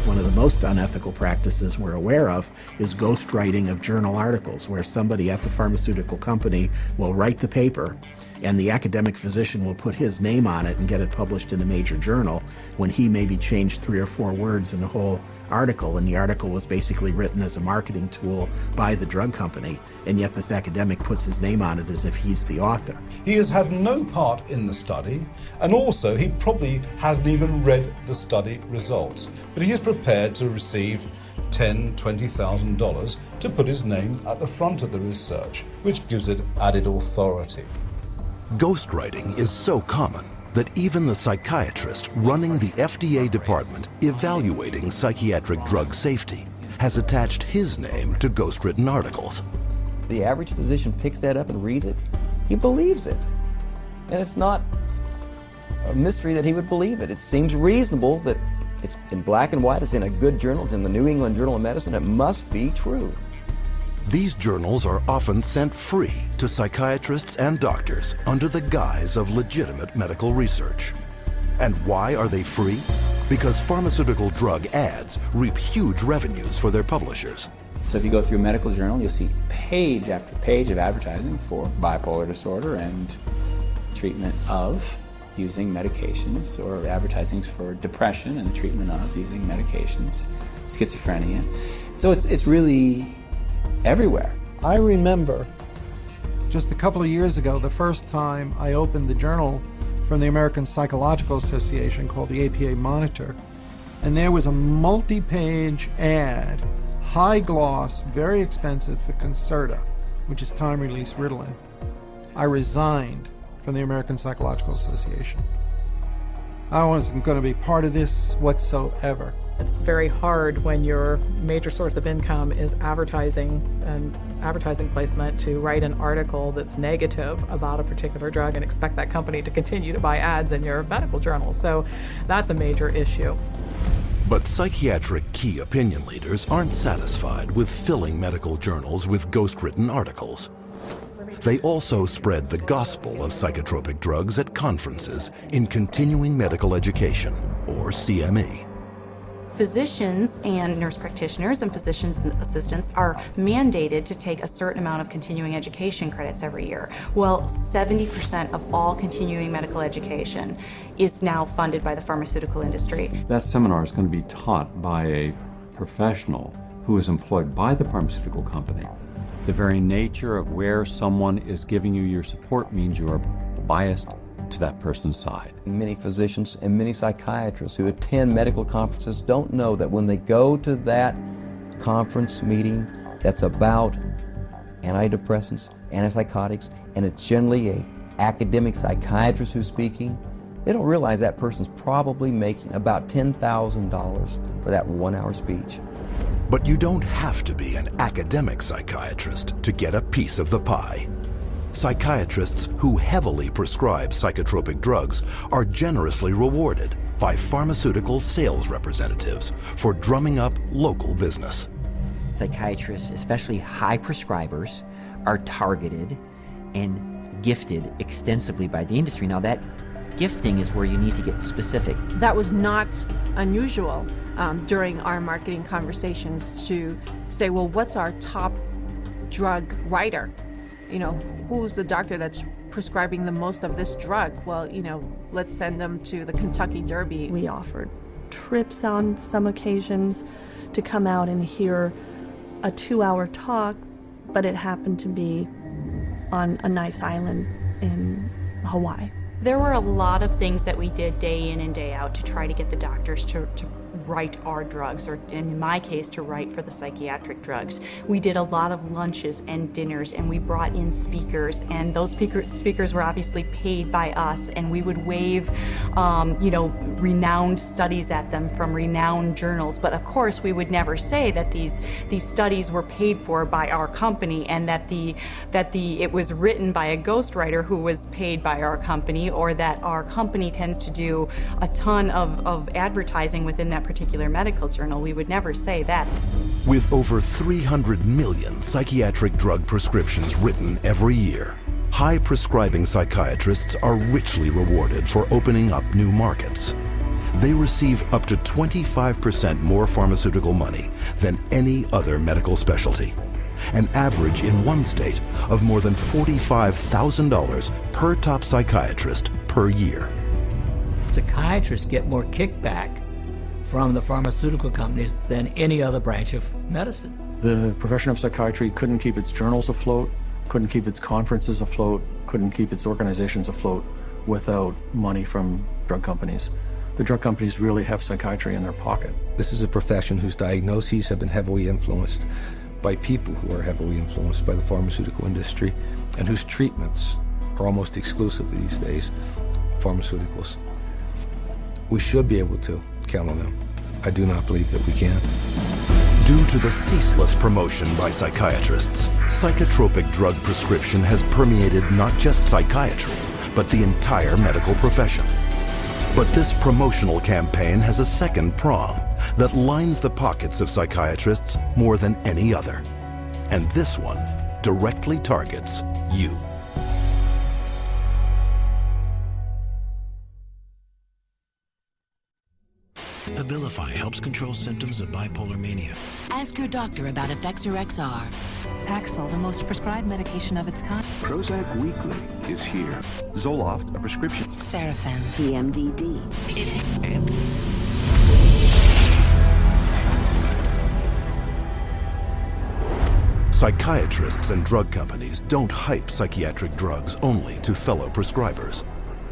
One of the most unethical practices we're aware of is ghostwriting of journal articles, where somebody at the pharmaceutical company will write the paper and the academic physician will put his name on it and get it published in a major journal when he maybe changed 3 or 4 words in the whole article, and the article was basically written as a marketing tool by the drug company, and yet this academic puts his name on it as if he's the author. He has had no part in the study, and also he probably hasn't even read the study results, but he is prepared to receive $10,000, $20,000 to put his name at the front of the research, which gives it added authority. Ghostwriting is so common that even the psychiatrist running the FDA department evaluating psychiatric drug safety has attached his name to ghostwritten articles. The average physician picks that up and reads it. He believes it. And it's not a mystery that he would believe it. It seems reasonable that it's in black and white, it's in a good journal, it's in the New England Journal of Medicine, it must be true. These journals are often sent free to psychiatrists and doctors under the guise of legitimate medical research. And why are they free? Because pharmaceutical drug ads reap huge revenues for their publishers. So if you go through a medical journal, you'll see page after page of advertising for bipolar disorder and treatment of using medications, or advertisings for depression and the treatment of using medications, schizophrenia. So it's really everywhere. I remember just a couple of years ago, the first time I opened the journal from the American Psychological Association called the APA Monitor, and there was a multi-page ad, high gloss, very expensive, for Concerta, which is time-release Ritalin. I resigned from the American Psychological Association. I wasn't going to be part of this whatsoever. It's very hard when your major source of income is advertising and advertising placement to write an article that's negative about a particular drug and expect that company to continue to buy ads in your medical journal. So that's a major issue. But psychiatric key opinion leaders aren't satisfied with filling medical journals with ghostwritten articles. They also spread the gospel of psychotropic drugs at conferences in continuing medical education, or CME. Physicians and nurse practitioners and physicians assistants are mandated to take a certain amount of continuing education credits every year. Well, 70% of all continuing medical education is now funded by the pharmaceutical industry. That seminar is going to be taught by a professional who is employed by the pharmaceutical company. The very nature of where someone is giving you your support means you are biased to that person's side. Many physicians and many psychiatrists who attend medical conferences don't know that when they go to that conference meeting that's about antidepressants, antipsychotics, and it's generally an academic psychiatrist who's speaking, They don't realize that person's probably making about $10,000 for that 1 hour speech. But you don't have to be an academic psychiatrist to get a piece of the pie. Psychiatrists who heavily prescribe psychotropic drugs are generously rewarded by pharmaceutical sales representatives for drumming up local business. Psychiatrists, especially high prescribers, are targeted and gifted extensively by the industry. Now that gifting is where you need to get specific. That was not unusual during our marketing conversations to say, well, what's our top drug writer? You know, who's the doctor that's prescribing the most of this drug? Well, you know, let's send them to the Kentucky Derby. We offered trips on some occasions to come out and hear a 2-hour talk, but it happened to be on a nice island in Hawaii. There were a lot of things that we did day in and day out to try to get the doctors to write our drugs, or in my case, to write for the psychiatric drugs. We did a lot of lunches and dinners, and we brought in speakers, and those speakers were obviously paid by us, and we would wave, you know, renowned studies at them from renowned journals. But of course, we would never say that these studies were paid for by our company, and that it was written by a ghostwriter who was paid by our company, or that our company tends to do a ton of advertising within that particular medical journal. We would never say that. With over 300 million psychiatric drug prescriptions written every year, high prescribing psychiatrists are richly rewarded for opening up new markets. They receive up to 25% more pharmaceutical money than any other medical specialty, an average in one state of more than $45,000 per top psychiatrist per year. Psychiatrists get more kickback from the pharmaceutical companies than any other branch of medicine. The profession of psychiatry couldn't keep its journals afloat, couldn't keep its conferences afloat, couldn't keep its organizations afloat without money from drug companies. The drug companies really have psychiatry in their pocket. This is a profession whose diagnoses have been heavily influenced by people who are heavily influenced by the pharmaceutical industry, and whose treatments are almost exclusively these days pharmaceuticals. We should be able to count on them. I do not believe that we can. Due to the ceaseless promotion by psychiatrists, psychotropic drug prescription has permeated not just psychiatry, but the entire medical profession. But this promotional campaign has a second prong that lines the pockets of psychiatrists more than any other. And this one directly targets you. Abilify helps control symptoms of bipolar mania. Ask your doctor about Effexor XR. Paxil, the most prescribed medication of its kind. Prozac Weekly is here. Zoloft, a prescription. Seraphin. PMDD. And psychiatrists and drug companies don't hype psychiatric drugs only to fellow prescribers.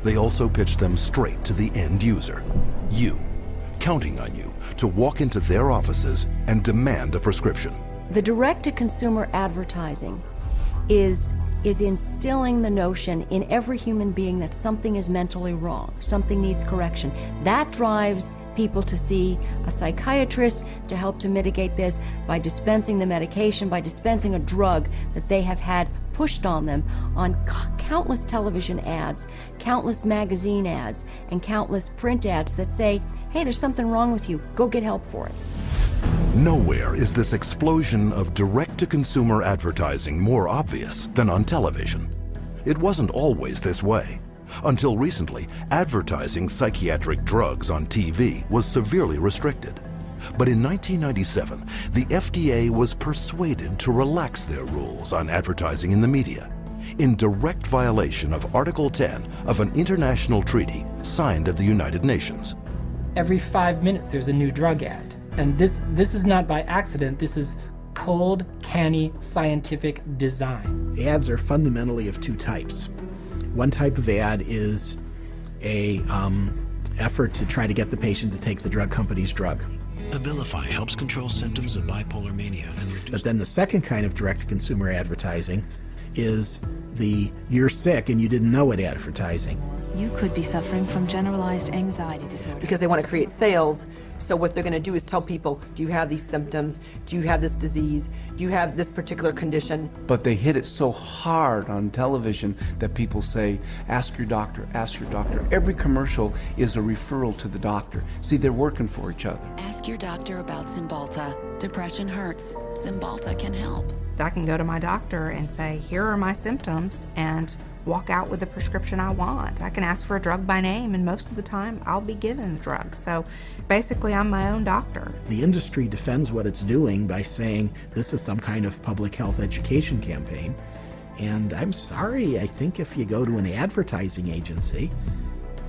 They also pitch them straight to the end user, you, counting on you to walk into their offices and demand a prescription. The direct-to-consumer advertising is instilling the notion in every human being that something is mentally wrong, something needs correction. That drives people to see a psychiatrist to help to mitigate this by dispensing the medication, by dispensing a drug that they have had pushed on them on countless television ads, countless magazine ads, and countless print ads that say, hey, there's something wrong with you, go get help for it. Nowhere is this explosion of direct-to-consumer advertising more obvious than on television. It wasn't always this way. Until recently, advertising psychiatric drugs on TV was severely restricted. But in 1997, the FDA was persuaded to relax their rules on advertising in the media, in direct violation of Article 10 of an international treaty signed at the United Nations. Every 5 minutes there's a new drug ad. And this is not by accident, this is cold, canny, scientific design. Ads are fundamentally of two types. One type of ad is a effort to try to get the patient to take the drug company's drug. Abilify helps control symptoms of bipolar mania and reduce. But then the second kind of direct-to-consumer advertising is the you're sick and you didn't know it advertising. You could be suffering from generalized anxiety disorder. Because they want to create sales, so what they're going to do is tell people, do you have these symptoms? Do you have this disease? Do you have this particular condition? But they hit it so hard on television that people say, ask your doctor, ask your doctor. Every commercial is a referral to the doctor. See, they're working for each other. Ask your doctor about Cymbalta. Depression hurts. Cymbalta can help. I can go to my doctor and say, here are my symptoms, and walk out with the prescription I want. I can ask for a drug by name, and most of the time I'll be given drugs. So basically I'm my own doctor. The industry defends what it's doing by saying this is some kind of public health education campaign. And I'm sorry, I think if you go to an advertising agency,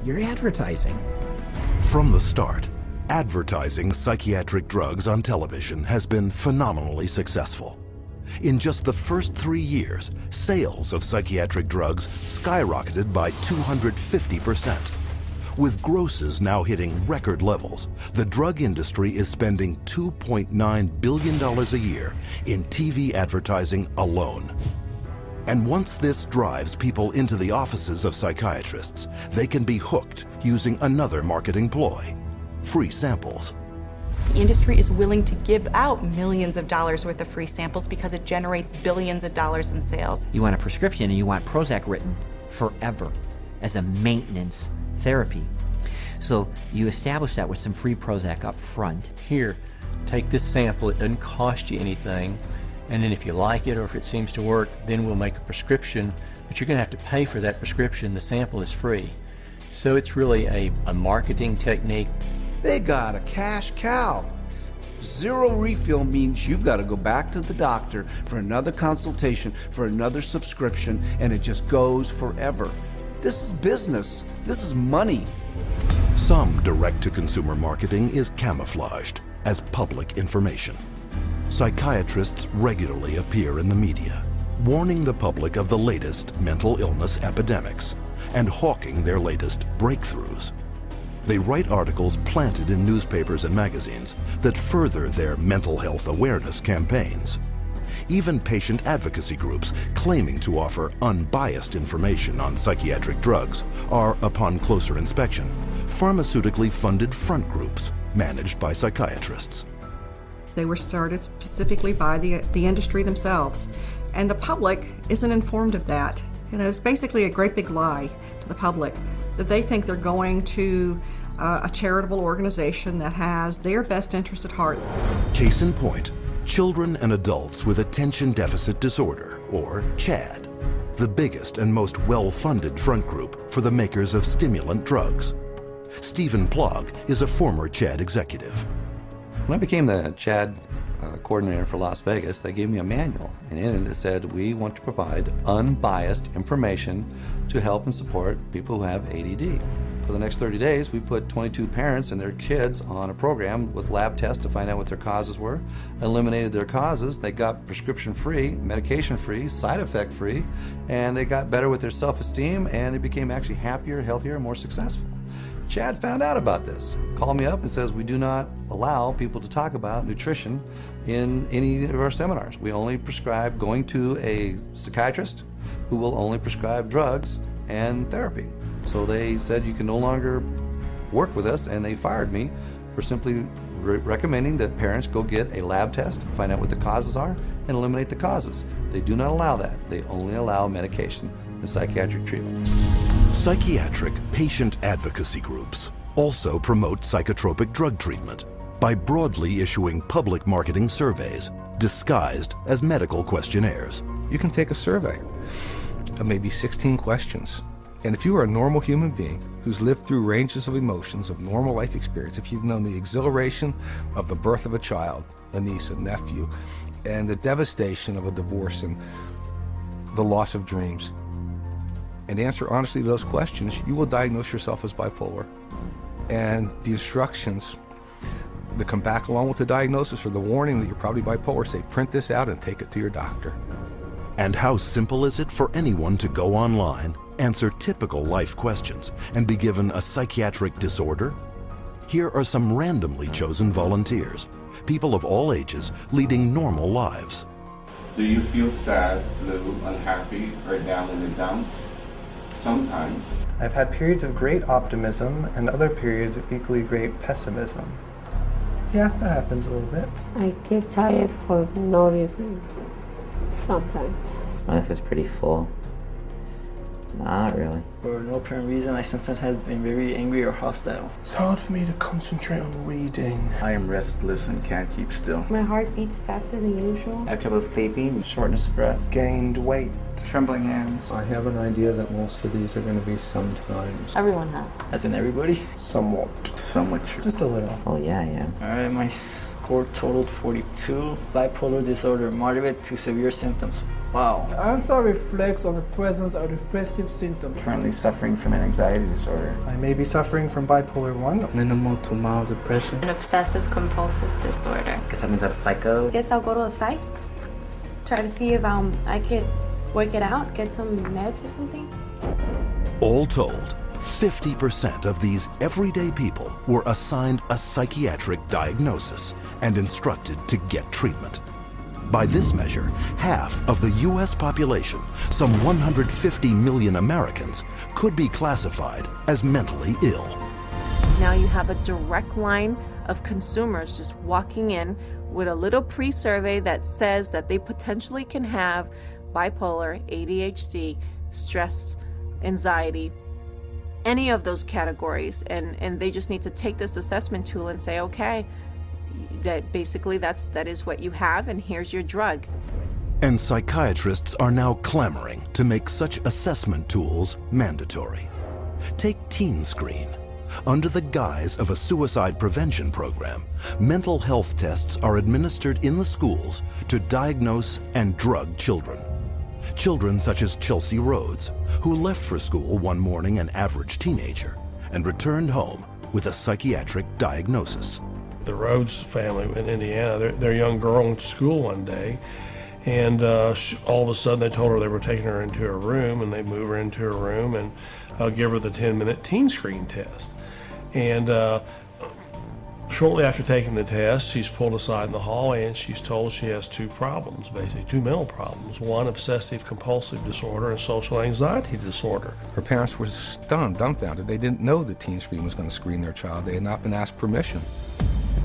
you're advertising. From the start, advertising psychiatric drugs on television has been phenomenally successful. In just the first 3 years, sales of psychiatric drugs skyrocketed by 250%. With grosses now hitting record levels, the drug industry is spending $2.9 billion a year in TV advertising alone. And once this drives people into the offices of psychiatrists, they can be hooked using another marketing ploy: free samples. The industry is willing to give out millions of dollars worth of free samples because it generates billions of dollars in sales. You want a prescription and you want Prozac written forever as a maintenance therapy. So you establish that with some free Prozac up front. Here, take this sample, it doesn't cost you anything, and then if you like it or if it seems to work, then we'll make a prescription, but you're going to have to pay for that prescription. The sample is free. So it's really a marketing technique. They got a cash cow. Zero refill means you've got to go back to the doctor for another consultation, for another subscription, and it just goes forever. This is business. This is money. Some direct-to-consumer marketing is camouflaged as public information. Psychiatrists regularly appear in the media, warning the public of the latest mental illness epidemics and hawking their latest breakthroughs. They write articles planted in newspapers and magazines that further their mental health awareness campaigns. Even patient advocacy groups claiming to offer unbiased information on psychiatric drugs are, upon closer inspection, pharmaceutically funded front groups managed by psychiatrists. They were started specifically by the industry themselves, and the public isn't informed of that. You know, it's basically a great big lie to the public that they think they're going to a charitable organization that has their best interest at heart. Case in point, children and adults with attention deficit disorder, or CHAD, the biggest and most well-funded front group for the makers of stimulant drugs. Stephen Plog is a former CHAD executive. When I became the CHAD coordinator for Las Vegas, they gave me a manual, and in it said, we want to provide unbiased information to help and support people who have ADD. For the next 30 days, we put 22 parents and their kids on a program with lab tests to find out what their causes were, eliminated their causes, they got prescription-free, medication-free, side-effect-free, and they got better with their self-esteem, and they became actually happier, healthier, and more successful. Chad found out about this, called me up and says, we do not allow people to talk about nutrition in any of our seminars. We only prescribe going to a psychiatrist who will only prescribe drugs and therapy. So they said you can no longer work with us, and they fired me for simply recommending that parents go get a lab test, find out what the causes are, and eliminate the causes. They do not allow that. They only allow medication and psychiatric treatment. Psychiatric patient advocacy groups also promote psychotropic drug treatment by broadly issuing public marketing surveys disguised as medical questionnaires. You can take a survey of maybe 16 questions. And if you are a normal human being who's lived through ranges of emotions of normal life experience, if you've known the exhilaration of the birth of a child, a niece, a nephew, and the devastation of a divorce and the loss of dreams, and answer honestly to those questions, you will diagnose yourself as bipolar. And the instructions that come back along with the diagnosis or the warning that you're probably bipolar say, print this out and take it to your doctor. And how simple is it for anyone to go online, answer typical life questions, and be given a psychiatric disorder? Here are some randomly chosen volunteers, people of all ages leading normal lives. Do you feel sad, blue, unhappy, or down in the dumps? Sometimes. I've had periods of great optimism and other periods of equally great pessimism. Yeah, that happens a little bit. I get tired for no reason. Sometimes. My life is pretty full. Nah, not really. For no apparent reason, I sometimes have been very angry or hostile. It's hard for me to concentrate on reading. I am restless and can't keep still. My heart beats faster than usual. I have trouble sleeping, shortness of breath. Gained weight. Trembling hands. I have an idea that most of these are going to be sometimes. Everyone has. As in everybody? Somewhat. Somewhat true. Just a little. Oh yeah, yeah. Alright, my score totaled 42. Bipolar disorder, moderate to severe symptoms. Wow. Answer reflects on the presence of depressive symptoms. Currently suffering from an anxiety disorder. I may be suffering from bipolar 1. Minimal to mild depression. An obsessive compulsive disorder. Guess that means I'm psycho. Guess I'll go to a psych. Try to see if I could work it out, get some meds or something. All told, 50% of these everyday people were assigned a psychiatric diagnosis and instructed to get treatment. By this measure, half of the U.S. population, some 150 million Americans, could be classified as mentally ill. Now you have a direct line of consumers just walking in with a little pre-survey that says that they potentially can have bipolar, ADHD, stress, anxiety, any of those categories, and they just need to take this assessment tool and say, okay, that basically that is what you have, and here's your drug. And psychiatrists are now clamoring to make such assessment tools mandatory. Take Teen Screen. Under the guise of a suicide prevention program, mental health tests are administered in the schools to diagnose and drug children. Children such as Chelsea Rhodes, who left for school one morning an average teenager and returned home with a psychiatric diagnosis. The Rhodes family in Indiana, their young girl went to school one day, and all of a sudden they told her they were taking her into her room, and they move her into her room and give her the 10-minute Teen Screen test. And shortly after taking the test, she's pulled aside in the hallway and she's told she has two problems, basically, two mental problems. One, obsessive compulsive disorder, and social anxiety disorder. Her parents were stunned, dumbfounded. They didn't know that Teen Screen was going to screen their child. They had not been asked permission.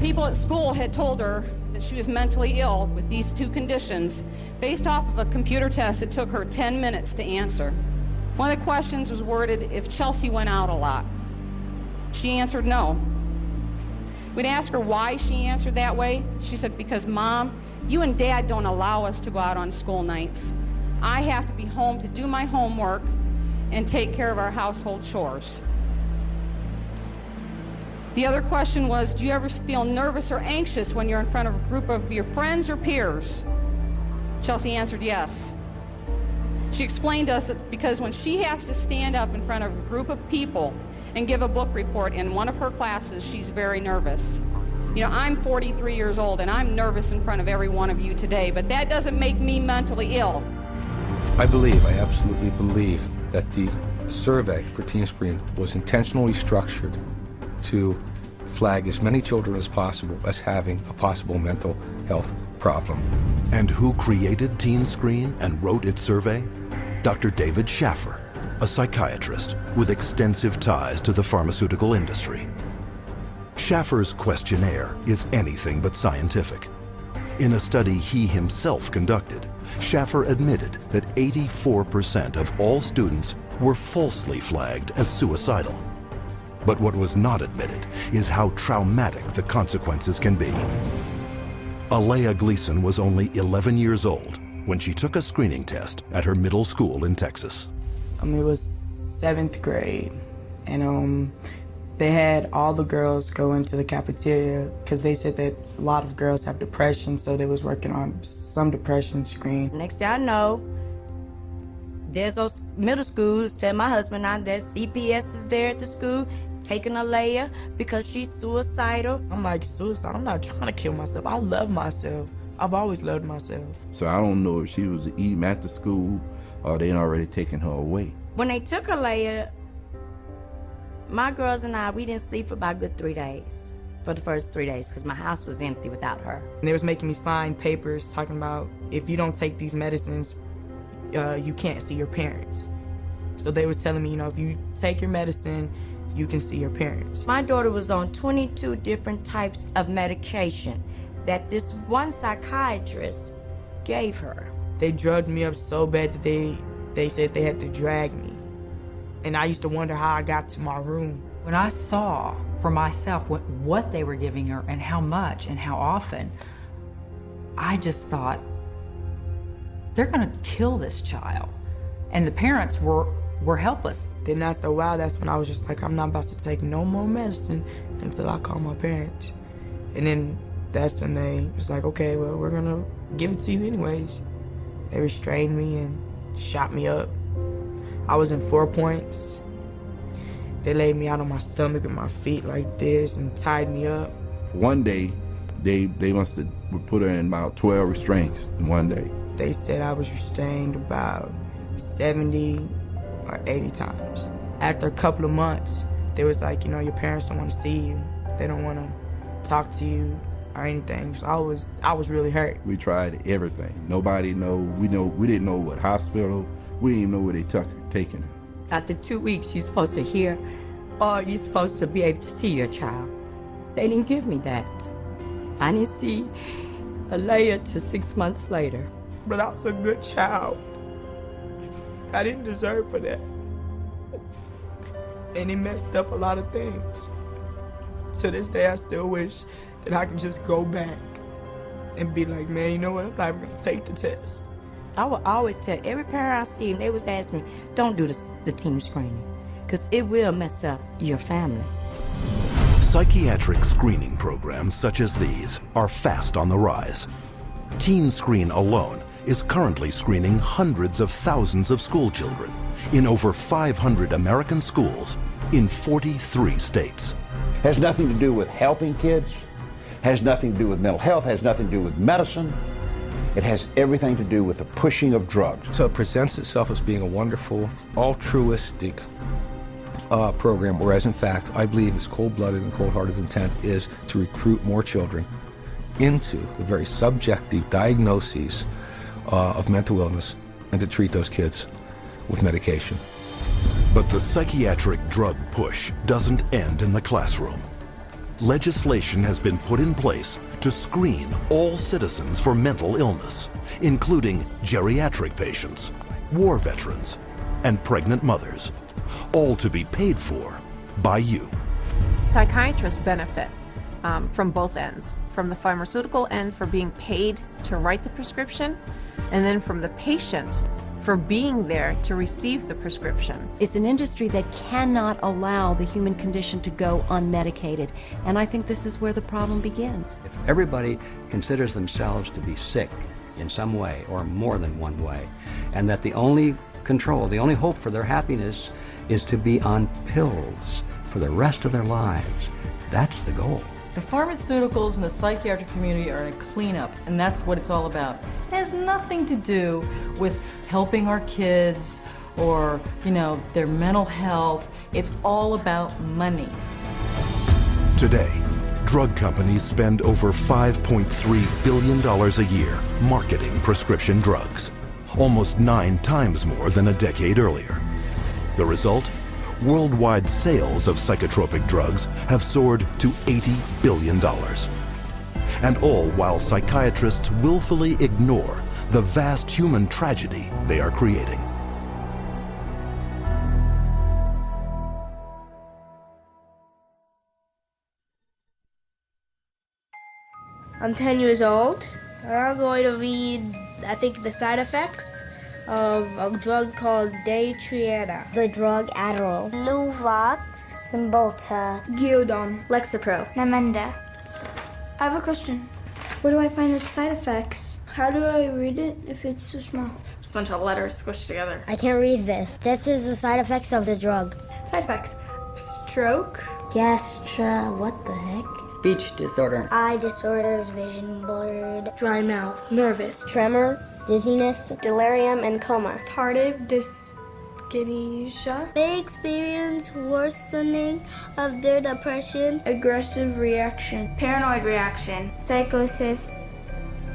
People at school had told her that she was mentally ill with these two conditions based off of a computer test that took her 10 minutes to answer. One of the questions was worded if Chelsea went out a lot. She answered no. We'd ask her why she answered that way. She said, because Mom, you and Dad don't allow us to go out on school nights. I have to be home to do my homework and take care of our household chores. The other question was, do you ever feel nervous or anxious when you're in front of a group of your friends or peers? Chelsea answered yes. She explained to us that because when she has to stand up in front of a group of people and give a book report in one of her classes, she's very nervous. You know, I'm 43 years old and I'm nervous in front of every one of you today, but that doesn't make me mentally ill. I absolutely believe that the survey for Teen Screen was intentionally structured to flag as many children as possible as having a possible mental health problem. And who created Teen Screen and wrote its survey? Dr. David Schaffer, a psychiatrist with extensive ties to the pharmaceutical industry. Schaffer's questionnaire is anything but scientific. In a study he himself conducted, Schaffer admitted that 84% of all students were falsely flagged as suicidal. But what was not admitted is how traumatic the consequences can be. Alea Gleason was only 11 years old when she took a screening test at her middle school in Texas. It was 7th grade, and they had all the girls go into the cafeteria because they said that a lot of girls have depression, so they was working on some depression screen. Next thing I know, there's those middle schools tell my husband now that CPS is there at the school taking Alea because she's suicidal. I'm like, suicide? I'm not trying to kill myself. I love myself. I've always loved myself. So I don't know if she was eating at the school or they'd already taken her away. When they took Alea, my girls and I, we didn't sleep for about a good 3 days. For the first 3 days, because my house was empty without her. And they was making me sign papers talking about if you don't take these medicines, you can't see your parents. So they was telling me, you know, if you take your medicine, you can see your parents. My daughter was on 22 different types of medication that this one psychiatrist gave her. They drugged me up so bad that they said they had to drag me. And I used to wonder how I got to my room. When I saw for myself what they were giving her and how much and how often, I just thought, they're gonna kill this child. And the parents were helpless. Then after a while, that's when I was just like, I'm not about to take no more medicine until I call my parents. And then that's when they was like, okay, well, we're gonna give it to you anyways. They restrained me and shot me up. I was in 4 points. They laid me out on my stomach with my feet like this and tied me up. One day, they must have put her in about 12 restraints in one day. They said I was restrained about 70 or 80 times. After a couple of months, they was like, you know, your parents don't want to see you. They don't want to talk to you or anything. So I was really hurt. We tried everything. Nobody know. We didn't know what hospital. We didn't even know where they taking her. After 2 weeks, you're supposed to hear, or you're supposed to be able to see your child. They didn't give me that. I didn't see Alea till 6 months later. But I was a good child. I didn't deserve for that. And it messed up a lot of things. To this day, I still wish that I could just go back and be like, man, you know what, I'm not even gonna take the test. I would always tell every parent I see, and they was asking me, don't do the team screening, because it will mess up your family. Psychiatric screening programs such as these are fast on the rise. Teen Screen alone is currently screening hundreds of thousands of school children in over 500 American schools in 43 states. Has nothing to do with helping kids, has nothing to do with mental health, has nothing to do with medicine. It has everything to do with the pushing of drugs. So it presents itself as being a wonderful, altruistic program, whereas in fact, I believe its cold-blooded and cold-hearted intent is to recruit more children into the very subjective diagnoses of mental illness and to treat those kids with medication. But the psychiatric drug push doesn't end in the classroom. Legislation has been put in place to screen all citizens for mental illness, including geriatric patients, war veterans, and pregnant mothers, all to be paid for by you. Psychiatrists benefit from both ends, from the pharmaceutical end for being paid to write the prescription, and then from the patient for being there to receive the prescription. It's an industry that cannot allow the human condition to go unmedicated, and I think this is where the problem begins. If everybody considers themselves to be sick in some way or more than one way, and that the only control, the only hope for their happiness is to be on pills for the rest of their lives, that's the goal. The pharmaceuticals in the psychiatric community are in a cleanup, and that's what it's all about. It has nothing to do with helping our kids or, their mental health. It's all about money. Today, drug companies spend over $5.3 billion a year marketing prescription drugs, almost 9 times more than a decade earlier. The result? Worldwide sales of psychotropic drugs have soared to $80 billion. And all while psychiatrists willfully ignore the vast human tragedy they are creating. I'm 10 years old, and I'm going to read, I think, the side effects of a drug called Daytriana. The drug Adderall. Luvox. Cymbalta. Gyudon. Lexapro. Namenda. I have a question. Where do I find the side effects? How do I read it if it's so small? Just a bunch of letters squished together. I can't read this. This is the side effects of the drug. Side effects. Stroke. What the heck? Speech disorder. Eye disorders, vision blurred. Dry mouth. Nervous. Tremor. Dizziness, delirium, and coma. Tardive dyskinesia. They experience worsening of their depression. Aggressive reaction. Paranoid reaction. Psychosis.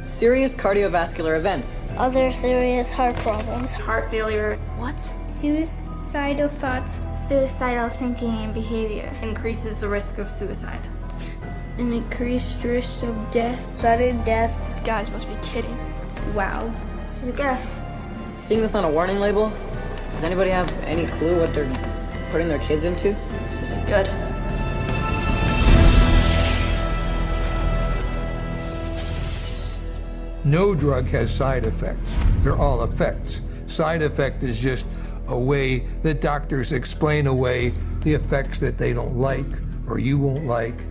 Serious cardiovascular events. Other serious heart problems. Heart failure. What? Suicide. Suicidal thoughts. Suicidal thinking and behavior. Increases the risk of suicide. An increased risk of death. Sudden death. These guys must be kidding. Wow. This is gross. Seeing this on a warning label, does anybody have any clue what they're putting their kids into? This isn't good. No drug has side effects. They're all effects. Side effect is just a way that doctors explain away the effects that they don't like or you won't like,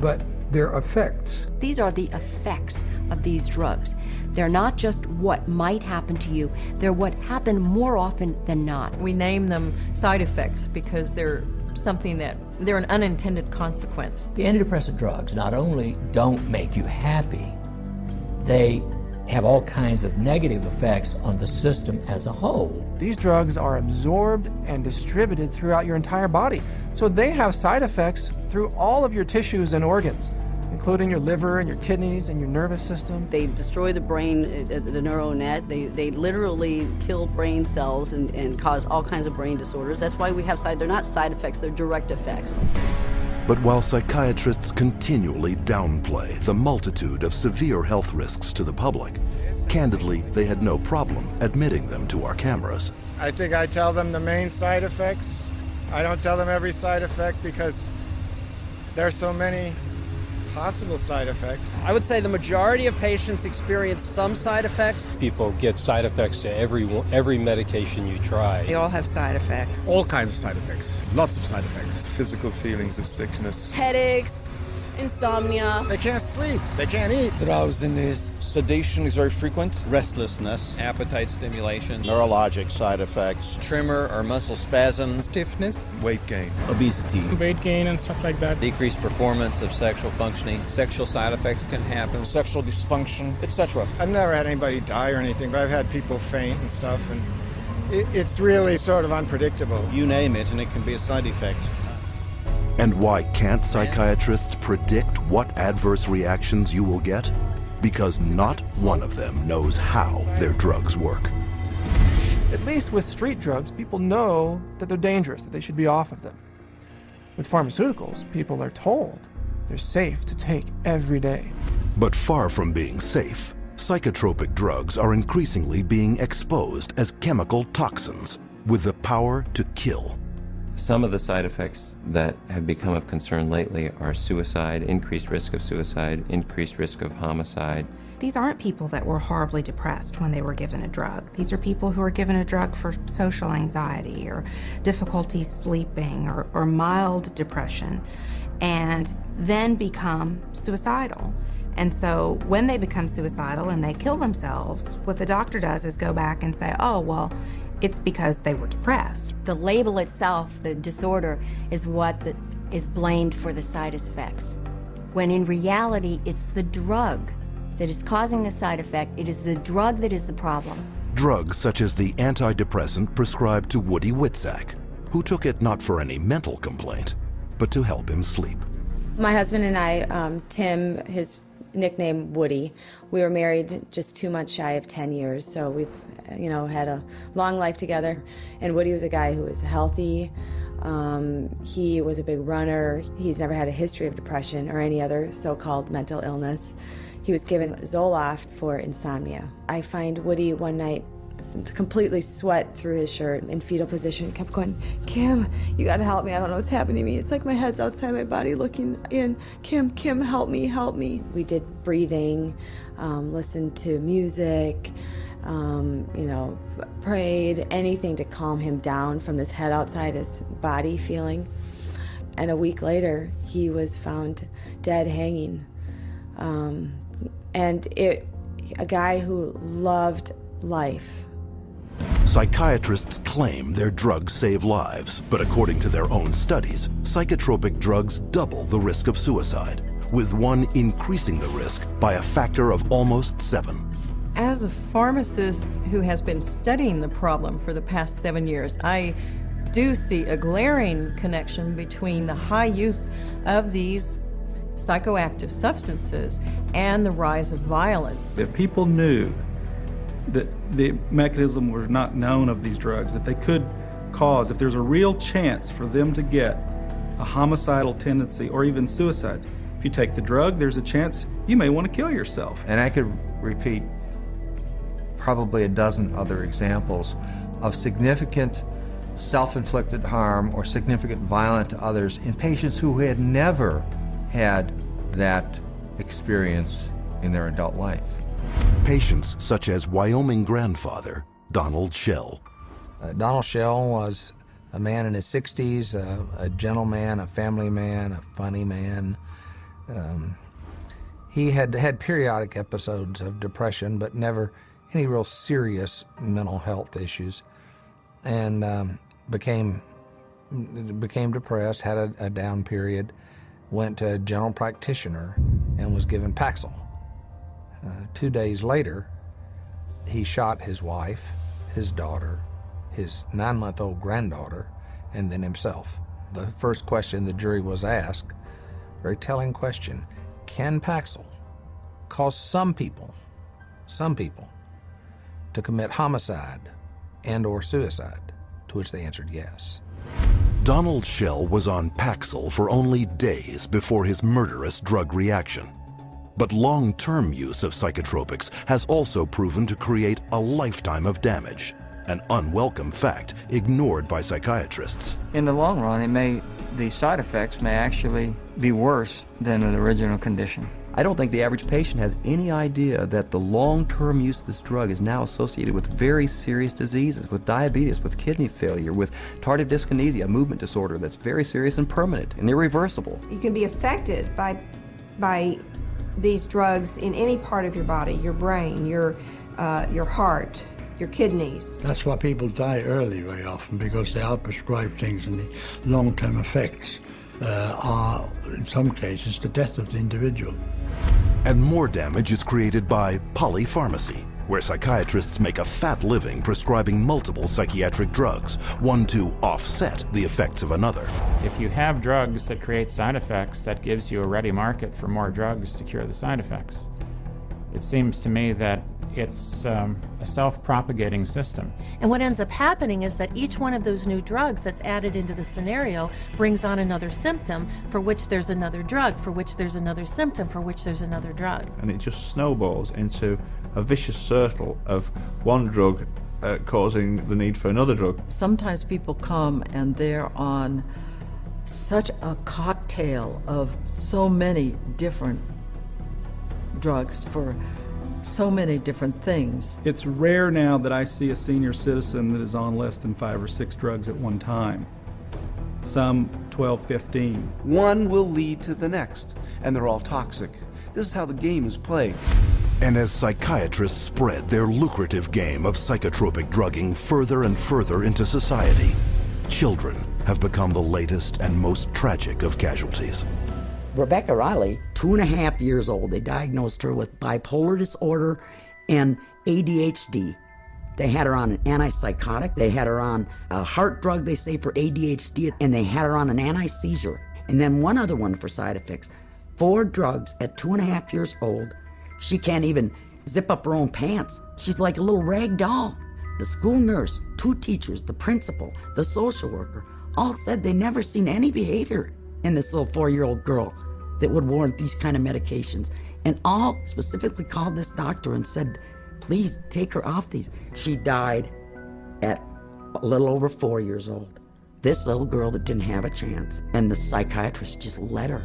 but they're effects. These are the effects of these drugs. They're not just what might happen to you, they're what happen more often than not. We name them side effects because they're an unintended consequence. The antidepressant drugs not only don't make you happy, they have all kinds of negative effects on the system as a whole. These drugs are absorbed and distributed throughout your entire body, so they have side effects through all of your tissues and organs, including your liver and your kidneys and your nervous system. They destroy the brain, the neural net. They literally kill brain cells and cause all kinds of brain disorders. That's why we have they're not side effects, they're direct effects. But while psychiatrists continually downplay the multitude of severe health risks to the public, candidly, they had no problem admitting them to our cameras. I think I tell them the main side effects. I don't tell them every side effect because there are so many possible side effects. I would say the majority of patients experience some side effects. People get side effects to every medication you try. They all have side effects. All kinds of side effects. Lots of side effects. Physical feelings of sickness. Headaches, insomnia. They can't sleep. They can't eat. Drowsiness. Sedation is very frequent. Restlessness. Appetite stimulation. Neurologic side effects. Tremor or muscle spasms. Stiffness. Weight gain. Obesity. Weight gain and stuff like that. Decreased performance of sexual functioning. Sexual side effects can happen. Sexual dysfunction, etc. I've never had anybody die or anything, but I've had people faint and stuff, and it's really sort of unpredictable. You name it, and it can be a side effect. And why can't psychiatrists predict what adverse reactions you will get? Because not one of them knows how their drugs work. At least with street drugs, people know that they're dangerous, that they should be off of them. With pharmaceuticals, people are told they're safe to take every day. But far from being safe, psychotropic drugs are increasingly being exposed as chemical toxins with the power to kill. Some of the side effects that have become of concern lately are suicide, increased risk of suicide, increased risk of homicide. These aren't people that were horribly depressed when they were given a drug. These are people who are given a drug for social anxiety or difficulty sleeping or mild depression and then become suicidal. And so when they become suicidal and they kill themselves, what the doctor does is go back and say, oh, well, it's because they were depressed. The label itself, the disorder, is what is blamed for the side effects. When in reality, it's the drug that is causing the side effect. It is the drug that is the problem. Drugs such as the antidepressant prescribed to Woody Witzak, who took it not for any mental complaint, but to help him sleep. My husband and I, Tim, his nickname Woody, we were married just 2 months shy of 10 years, so we've had a long life together. And Woody was a guy who was healthy. He was a big runner. He's never had a history of depression or any other so-called mental illness. He was given Zoloft for insomnia. I find Woody one night completely sweat through his shirt in fetal position. He kept going, Kim, you gotta help me. I don't know what's happening to me. It's like my head's outside my body looking in. Kim, help me, help me. We did breathing, listened to music, prayed, anything to calm him down from his head outside his body feeling. And a week later, he was found dead hanging. A guy who loved life. Psychiatrists claim their drugs save lives, but according to their own studies, psychotropic drugs double the risk of suicide, with one increasing the risk by a factor of almost 7. As a pharmacist who has been studying the problem for the past 7 years, I do see a glaring connection between the high use of these psychoactive substances and the rise of violence. If people knew that the mechanism was not known of these drugs, that they could cause, if there's a real chance for them to get a homicidal tendency or even suicide, if you take the drug, there's a chance you may want to kill yourself. And I could repeat probably a dozen other examples of significant self-inflicted harm or significant violence to others in patients who had never had that experience in their adult life. Patients such as Wyoming grandfather Donald Shell. Donald Shell was a man in his 60s, a gentleman, a family man, a funny man. He had had periodic episodes of depression, but never any real serious mental health issues, and became depressed, had a down period, went to a general practitioner and was given Paxil. 2 days later, he shot his wife, his daughter, his 9-month-old granddaughter, and then himself. The first question the jury was asked, very telling question, can Paxil cause some people to commit homicide and or suicide? To which they answered yes. Donald Shell was on Paxil for only days before his murderous drug reaction. But long-term use of psychotropics has also proven to create a lifetime of damage, an unwelcome fact ignored by psychiatrists. In the long run, the side effects may actually be worse than the original condition. I don't think the average patient has any idea that the long-term use of this drug is now associated with very serious diseases, with diabetes, with kidney failure, with tardive dyskinesia, a movement disorder that's very serious and permanent and irreversible. You can be affected by these drugs in any part of your body, your brain, your heart, your kidneys. That's why people die early very often, because they are prescribed things, and the long-term effects are, in some cases, the death of the individual. And more damage is created by polypharmacy, where psychiatrists make a fat living prescribing multiple psychiatric drugs, one to offset the effects of another. If you have drugs that create side effects, that gives you a ready market for more drugs to cure the side effects. It seems to me that it's a self-propagating system. And what ends up happening is that each one of those new drugs that's added into the scenario brings on another symptom for which there's another drug, for which there's another symptom, for which there's another drug. And it just snowballs into a vicious circle of one drug causing the need for another drug. Sometimes people come and they're on such a cocktail of so many different drugs for so many different things. It's rare now that I see a senior citizen that is on less than 5 or 6 drugs at one time. Some 12, 15. One will lead to the next, and they're all toxic. This is how the game is played. And as psychiatrists spread their lucrative game of psychotropic drugging further and further into society, children have become the latest and most tragic of casualties. Rebecca Riley, 2.5 years old, they diagnosed her with bipolar disorder and ADHD. They had her on an antipsychotic, they had her on a heart drug, they say, for ADHD, and they had her on an anti-seizure. And then one other one for side effects. 4 drugs at 2.5 years old. She can't even zip up her own pants. She's like a little rag doll. The school nurse, 2 teachers, the principal, the social worker, all said they never seen any behavior in this little 4-year-old girl that would warrant these kind of medications. And all specifically called this doctor and said, please take her off these. She died at a little over 4 years old. This little girl that didn't have a chance, and the psychiatrist just let her.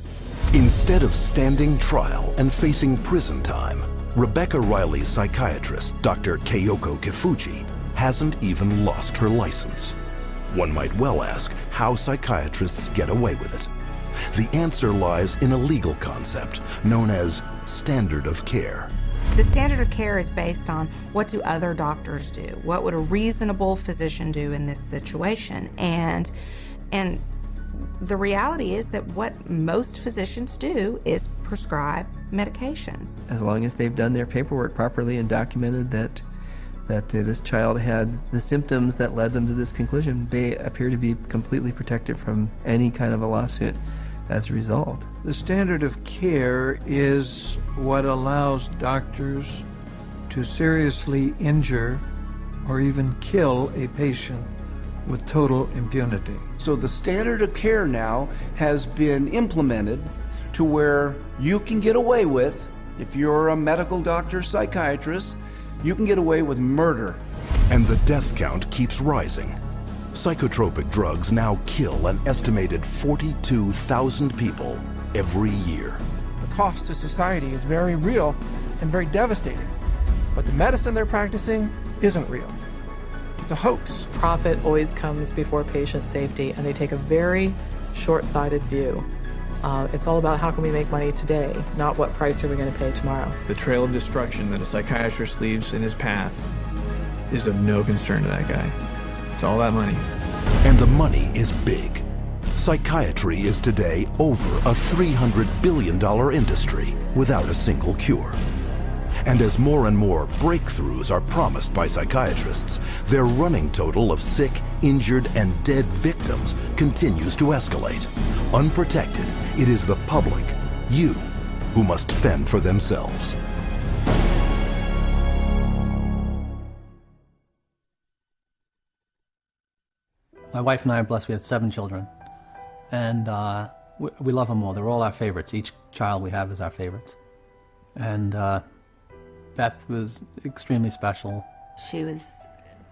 Instead of standing trial and facing prison time, Rebecca Riley's psychiatrist, Dr. Keiko Kifuji, hasn't even lost her license. One might well ask how psychiatrists get away with it. The answer lies in a legal concept known as standard of care. The standard of care is based on what do other doctors do? What would a reasonable physician do in this situation? And the reality is that what most physicians do is prescribe medications. As long as they've done their paperwork properly and documented that this child had the symptoms that led them to this conclusion, they appear to be completely protected from any kind of a lawsuit as a result. The standard of care is what allows doctors to seriously injure or even kill a patient with total impunity. So the standard of care now has been implemented to where you can get away with, if you're a medical doctor, psychiatrist, you can get away with murder. And the death count keeps rising. Psychotropic drugs now kill an estimated 42,000 people every year. The cost to society is very real and very devastating. But the medicine they're practicing isn't real. It's a hoax. Profit always comes before patient safety, and they take a very short-sighted view. It's all about how can we make money today, not what price are we going to pay tomorrow. The trail of destruction that a psychiatrist leaves in his path is of no concern to that guy. It's all that money. And the money is big. Psychiatry is today over a $300 billion industry without a single cure. And as more and more breakthroughs are promised by psychiatrists, their running total of sick, injured, and dead victims continues to escalate. Unprotected, it is the public, you, who must fend for themselves. My wife and I are blessed. We have 7 children, and we love them all. They're all our favorites. Each child we have is our favorites. And Beth was extremely special. She was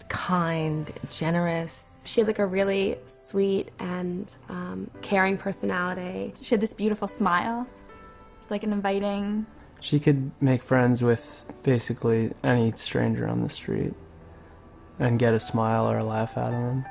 kind, generous. She had like a really sweet and caring personality. She had this beautiful smile, like an inviting. She could make friends with basically any stranger on the street and get a smile or a laugh out of them.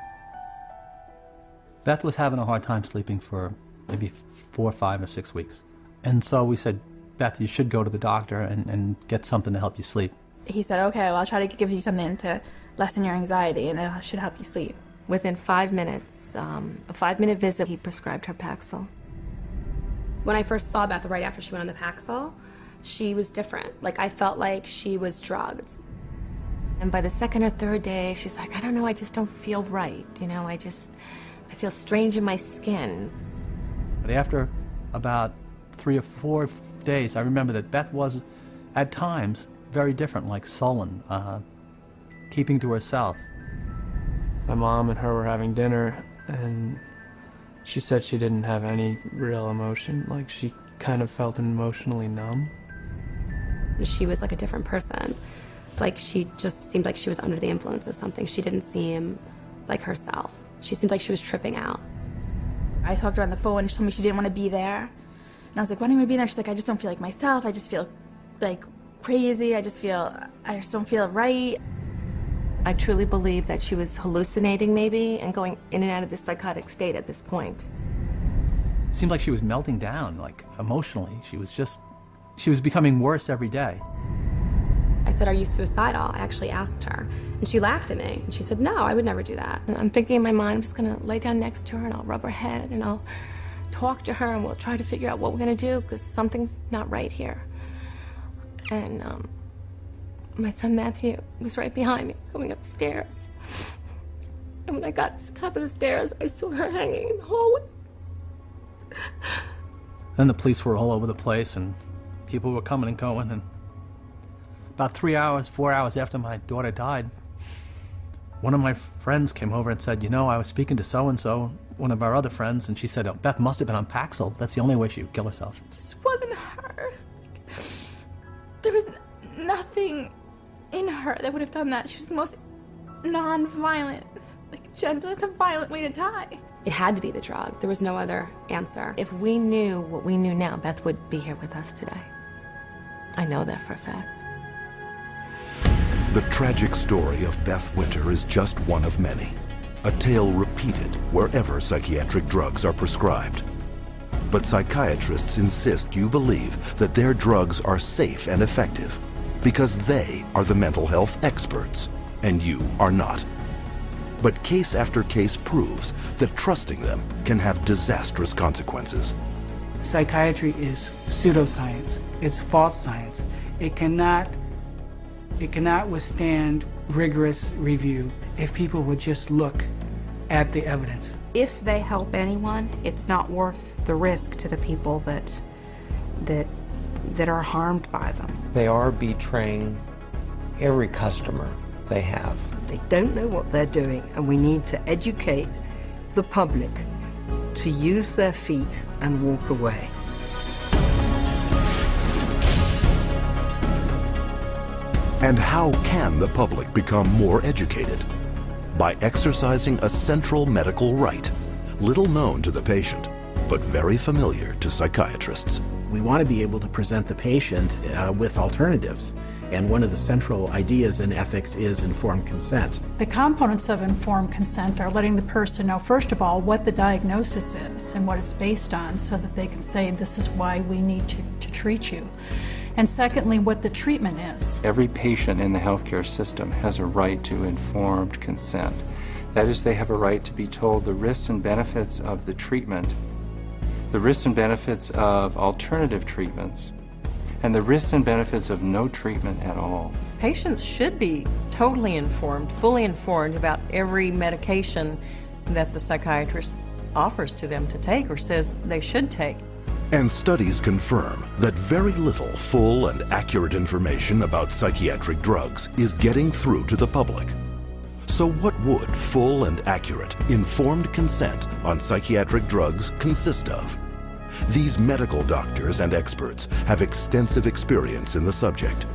Beth was having a hard time sleeping for maybe 4, 5, or 6 weeks. And so we said, Beth, you should go to the doctor and get something to help you sleep. He said, okay, well, I'll try to give you something to lessen your anxiety, and it should help you sleep. Within 5 minutes, a 5-minute visit, he prescribed her Paxil. When I first saw Beth right after she went on the Paxil, she was different. Like, I felt like she was drugged. And by the 2nd or 3rd day, she's like, I don't know, I just don't feel right. You know, I feel strange in my skin. But after about 3 or 4 days, I remember that Beth was, at times, very different, like sullen, keeping to herself. My mom and her were having dinner, and she said she didn't have any real emotion. Like, she kind of felt emotionally numb. She was like a different person. Like, she just seemed like she was under the influence of something. She didn't seem like herself. She seemed like she was tripping out. I talked to her on the phone, and she told me she didn't want to be there. And I was like, why don't you want to be there? She's like, I just don't feel like myself. I just feel like crazy. I just don't feel right. I truly believe that she was hallucinating maybe and going in and out of this psychotic state at this point. It seemed like she was melting down, like emotionally. She was becoming worse every day. I said, are you suicidal? I actually asked her. And she laughed at me. And she said, no, I would never do that. I'm thinking in my mind, I'm just going to lay down next to her and I'll rub her head and I'll talk to her and we'll try to figure out what we're going to do because something's not right here. And my son Matthew was right behind me going upstairs. And when I got to the top of the stairs, I saw her hanging in the hallway. Then the police were all over the place and people were coming and going, and about 3 hours, 4 hours after my daughter died, one of my friends came over and said, you know, I was speaking to so-and-so, one of our other friends, and she said, oh, Beth must have been on Paxil. That's the only way she would kill herself. It just wasn't her. There was nothing in her that would have done that. She was the most non-violent, gentle. It's a violent way to die. It had to be the drug. There was no other answer. If we knew what we knew now, Beth would be here with us today. I know that for a fact. The tragic story of Beth Winter is just one of many, a tale repeated wherever psychiatric drugs are prescribed. But psychiatrists insist you believe that their drugs are safe and effective because they are the mental health experts and you are not. But case after case proves that trusting them can have disastrous consequences. Psychiatry is pseudoscience. It's false science. It cannot withstand rigorous review if people would just look at the evidence. If they help anyone, it's not worth the risk to the people that are harmed by them. They are betraying every customer they have. They don't know what they're doing, and we need to educate the public to use their feet and walk away. And how can the public become more educated? By exercising a central medical right, little known to the patient, but very familiar to psychiatrists. We want to be able to present the patient with alternatives. And one of the central ideas in ethics is informed consent. The components of informed consent are letting the person know, first of all, what the diagnosis is and what it's based on, so that they can say, this is why we need to treat you. And secondly, what the treatment is. Every patient in the healthcare system has a right to informed consent. That is, they have a right to be told the risks and benefits of the treatment, the risks and benefits of alternative treatments, and the risks and benefits of no treatment at all. Patients should be totally informed, fully informed about every medication that the psychiatrist offers to them to take or says they should take. And studies confirm that very little full and accurate information about psychiatric drugs is getting through to the public. So what would full and accurate, informed consent on psychiatric drugs consist of? These medical doctors and experts have extensive experience in the subject.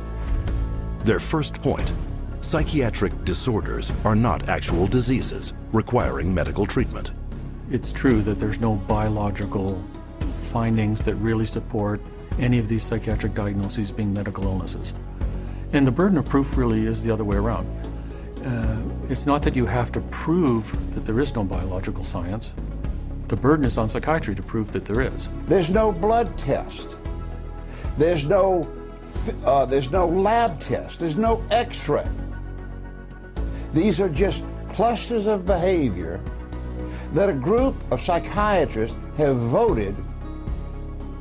Their first point, psychiatric disorders are not actual diseases requiring medical treatment. It's true that there's no biological findings that really support any of these psychiatric diagnoses being medical illnesses. And the burden of proof really is the other way around. It's not that you have to prove that there is no biological science. The burden is on psychiatry to prove that there is. There's no blood test. There's no lab test. There's no x-ray. These are just clusters of behavior that a group of psychiatrists have voted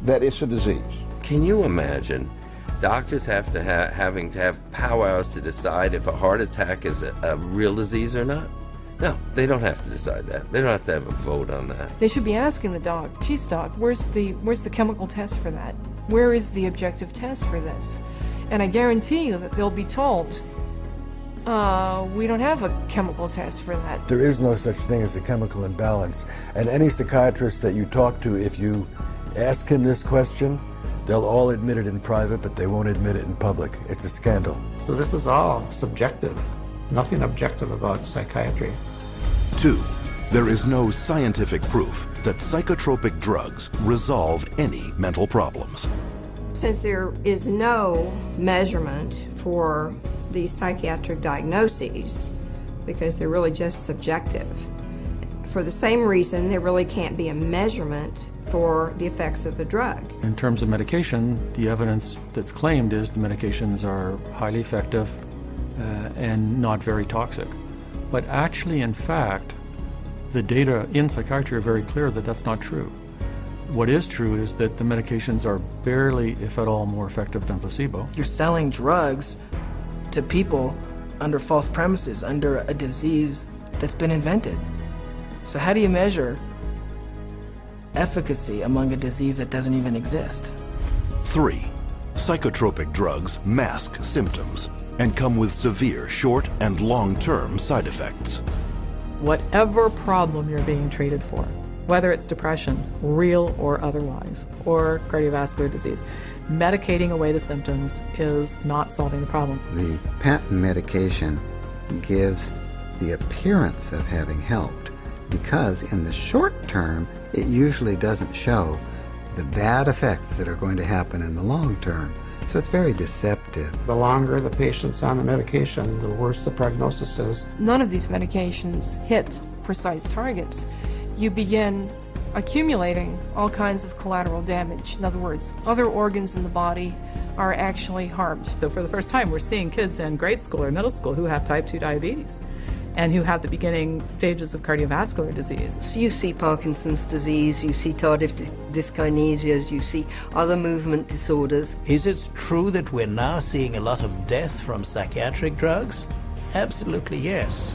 that it's a disease. Can you imagine doctors having to have powwows to decide if a heart attack is a real disease or not? No, they don't have to decide that. They don't have to have a vote on that. They should be asking the doc, geez doc, where's the chemical test for that? Where is the objective test for this? And I guarantee you that they'll be told, we don't have a chemical test for that. There is no such thing as a chemical imbalance. And any psychiatrist that you talk to, if you ask him this question, they'll all admit it in private, but they won't admit it in public. It's a scandal. So this is all subjective. Nothing objective about psychiatry. 2, there is no scientific proof that psychotropic drugs resolve any mental problems. Since there is no measurement for these psychiatric diagnoses, because they're really just subjective, for the same reason there really can't be a measurement for the effects of the drug. In terms of medication, the evidence that's claimed is the medications are highly effective and not very toxic. But actually, in fact, the data in psychiatry are very clear that that's not true. What is true is that the medications are barely, if at all, more effective than placebo. You're selling drugs to people under false premises, under a disease that's been invented. So how do you measure efficacy among a disease that doesn't even exist? 3, psychotropic drugs mask symptoms and come with severe short and long-term side effects. Whatever problem you're being treated for, whether it's depression, real or otherwise, or cardiovascular disease, medicating away the symptoms is not solving the problem. The patent medication gives the appearance of having helped because in the short term, it usually doesn't show the bad effects that are going to happen in the long term. So it's very deceptive. The longer the patient's on the medication, the worse the prognosis is. None of these medications hit precise targets. You begin accumulating all kinds of collateral damage. In other words, other organs in the body are actually harmed. So for the first time, we're seeing kids in grade school or middle school who have type 2 diabetes and who have the beginning stages of cardiovascular disease. So you see Parkinson's disease, you see tardive dyskinesias, you see other movement disorders. Is it true that we're now seeing a lot of death from psychiatric drugs? Absolutely yes.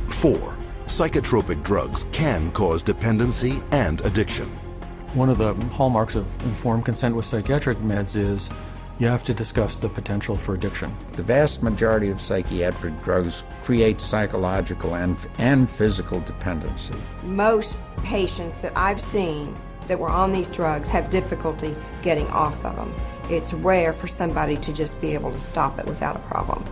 4, psychotropic drugs can cause dependency and addiction. One of the hallmarks of informed consent with psychiatric meds is you have to discuss the potential for addiction. The vast majority of psychiatric drugs create psychological and physical dependency. Most patients that I've seen that were on these drugs have difficulty getting off of them. It's rare for somebody to just be able to stop it without a problem.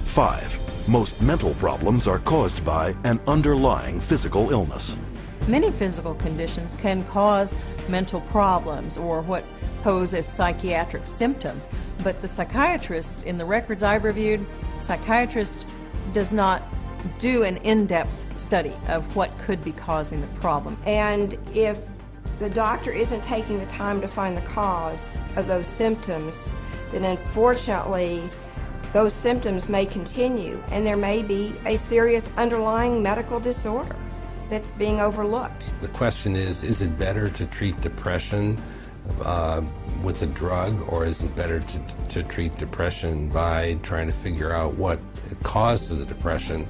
5. Most mental problems are caused by an underlying physical illness. Many physical conditions can cause mental problems or what pose as psychiatric symptoms, but the psychiatrist, in the records I've reviewed, psychiatrist does not do an in-depth study of what could be causing the problem. And if the doctor isn't taking the time to find the cause of those symptoms, then unfortunately those symptoms may continue and there may be a serious underlying medical disorder that's being overlooked. The question is it better to treat depression with a drug, or is it better to treat depression by trying to figure out what caused the depression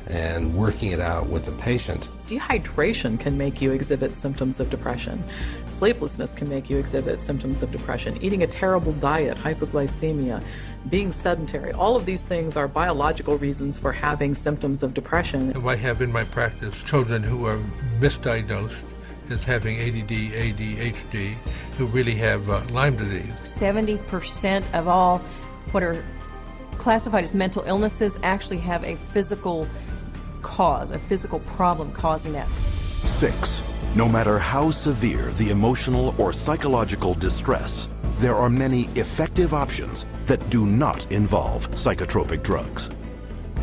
and working it out with the patient? Dehydration can make you exhibit symptoms of depression. Sleeplessness can make you exhibit symptoms of depression. Eating a terrible diet, hypoglycemia, being sedentary, all of these things are biological reasons for having symptoms of depression. I have in my practice children who are misdiagnosed as having ADD, ADHD, who really have Lyme disease. 70% of all what are classified as mental illnesses actually have a physical cause, a physical problem causing that. 6. No matter how severe the emotional or psychological distress, there are many effective options that do not involve psychotropic drugs.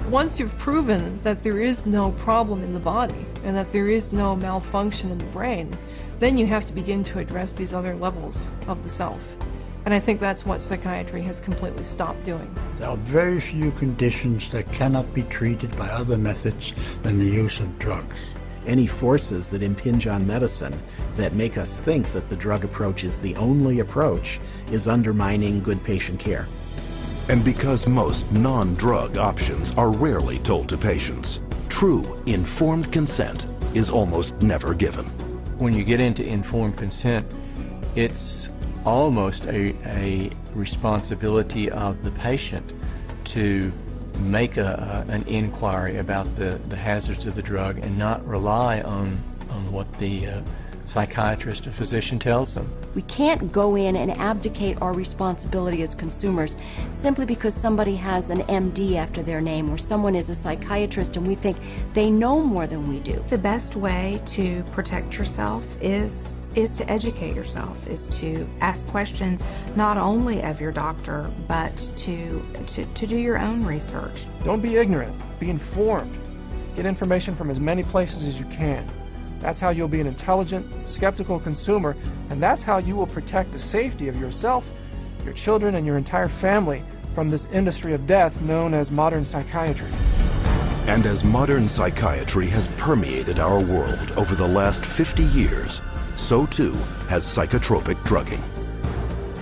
Once you've proven that there is no problem in the body and that there is no malfunction in the brain, then you have to begin to address these other levels of the self. And I think that's what psychiatry has completely stopped doing. There are very few conditions that cannot be treated by other methods than the use of drugs. Any forces that impinge on medicine that make us think that the drug approach is the only approach is undermining good patient care. And because most non-drug options are rarely told to patients, true informed consent is almost never given. When you get into informed consent, it's almost a responsibility of the patient to make an inquiry about the hazards of the drug and not rely on what the psychiatrist or physician tells them. We can't go in and abdicate our responsibility as consumers simply because somebody has an MD after their name or someone is a psychiatrist and we think they know more than we do. The best way to protect yourself is to educate yourself, is to ask questions not only of your doctor, but to do your own research. Don't be ignorant, be informed. Get information from as many places as you can. That's how you'll be an intelligent, skeptical consumer, and that's how you will protect the safety of yourself, your children, and your entire family from this industry of death known as modern psychiatry. And as modern psychiatry has permeated our world over the last 50 years, so too has psychotropic drugging.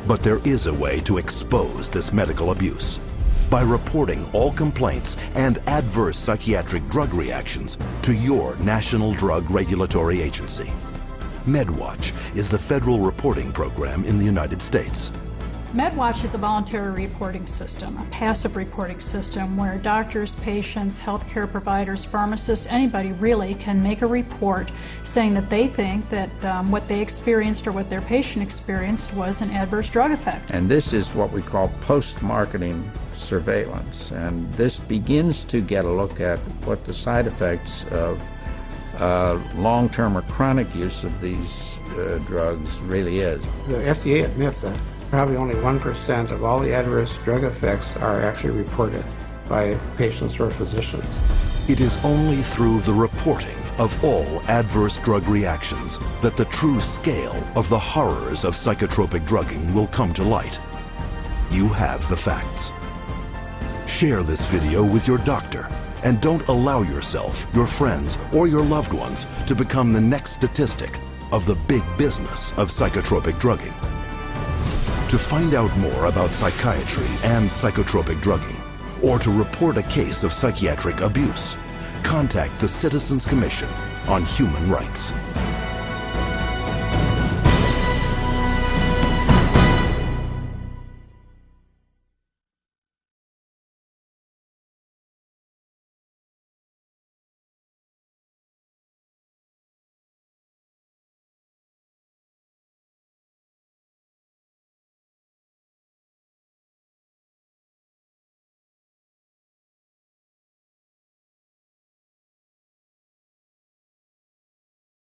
But there is a way to expose this medical abuse by reporting all complaints and adverse psychiatric drug reactions to your National Drug Regulatory Agency. MedWatch is the federal reporting program in the United States. MedWatch is a voluntary reporting system, a passive reporting system where doctors, patients, healthcare providers, pharmacists, anybody really can make a report saying that they think that what they experienced or what their patient experienced was an adverse drug effect. And this is what we call post-marketing surveillance. And this begins to get a look at what the side effects of long-term or chronic use of these drugs really is. The FDA admits that probably only 1% of all the adverse drug effects are actually reported by patients or physicians. It is only through the reporting of all adverse drug reactions that the true scale of the horrors of psychotropic drugging will come to light. You have the facts. Share this video with your doctor and don't allow yourself, your friends, or your loved ones to become the next statistic of the big business of psychotropic drugging. To find out more about psychiatry and psychotropic drugging, or to report a case of psychiatric abuse, contact the Citizens Commission on Human Rights.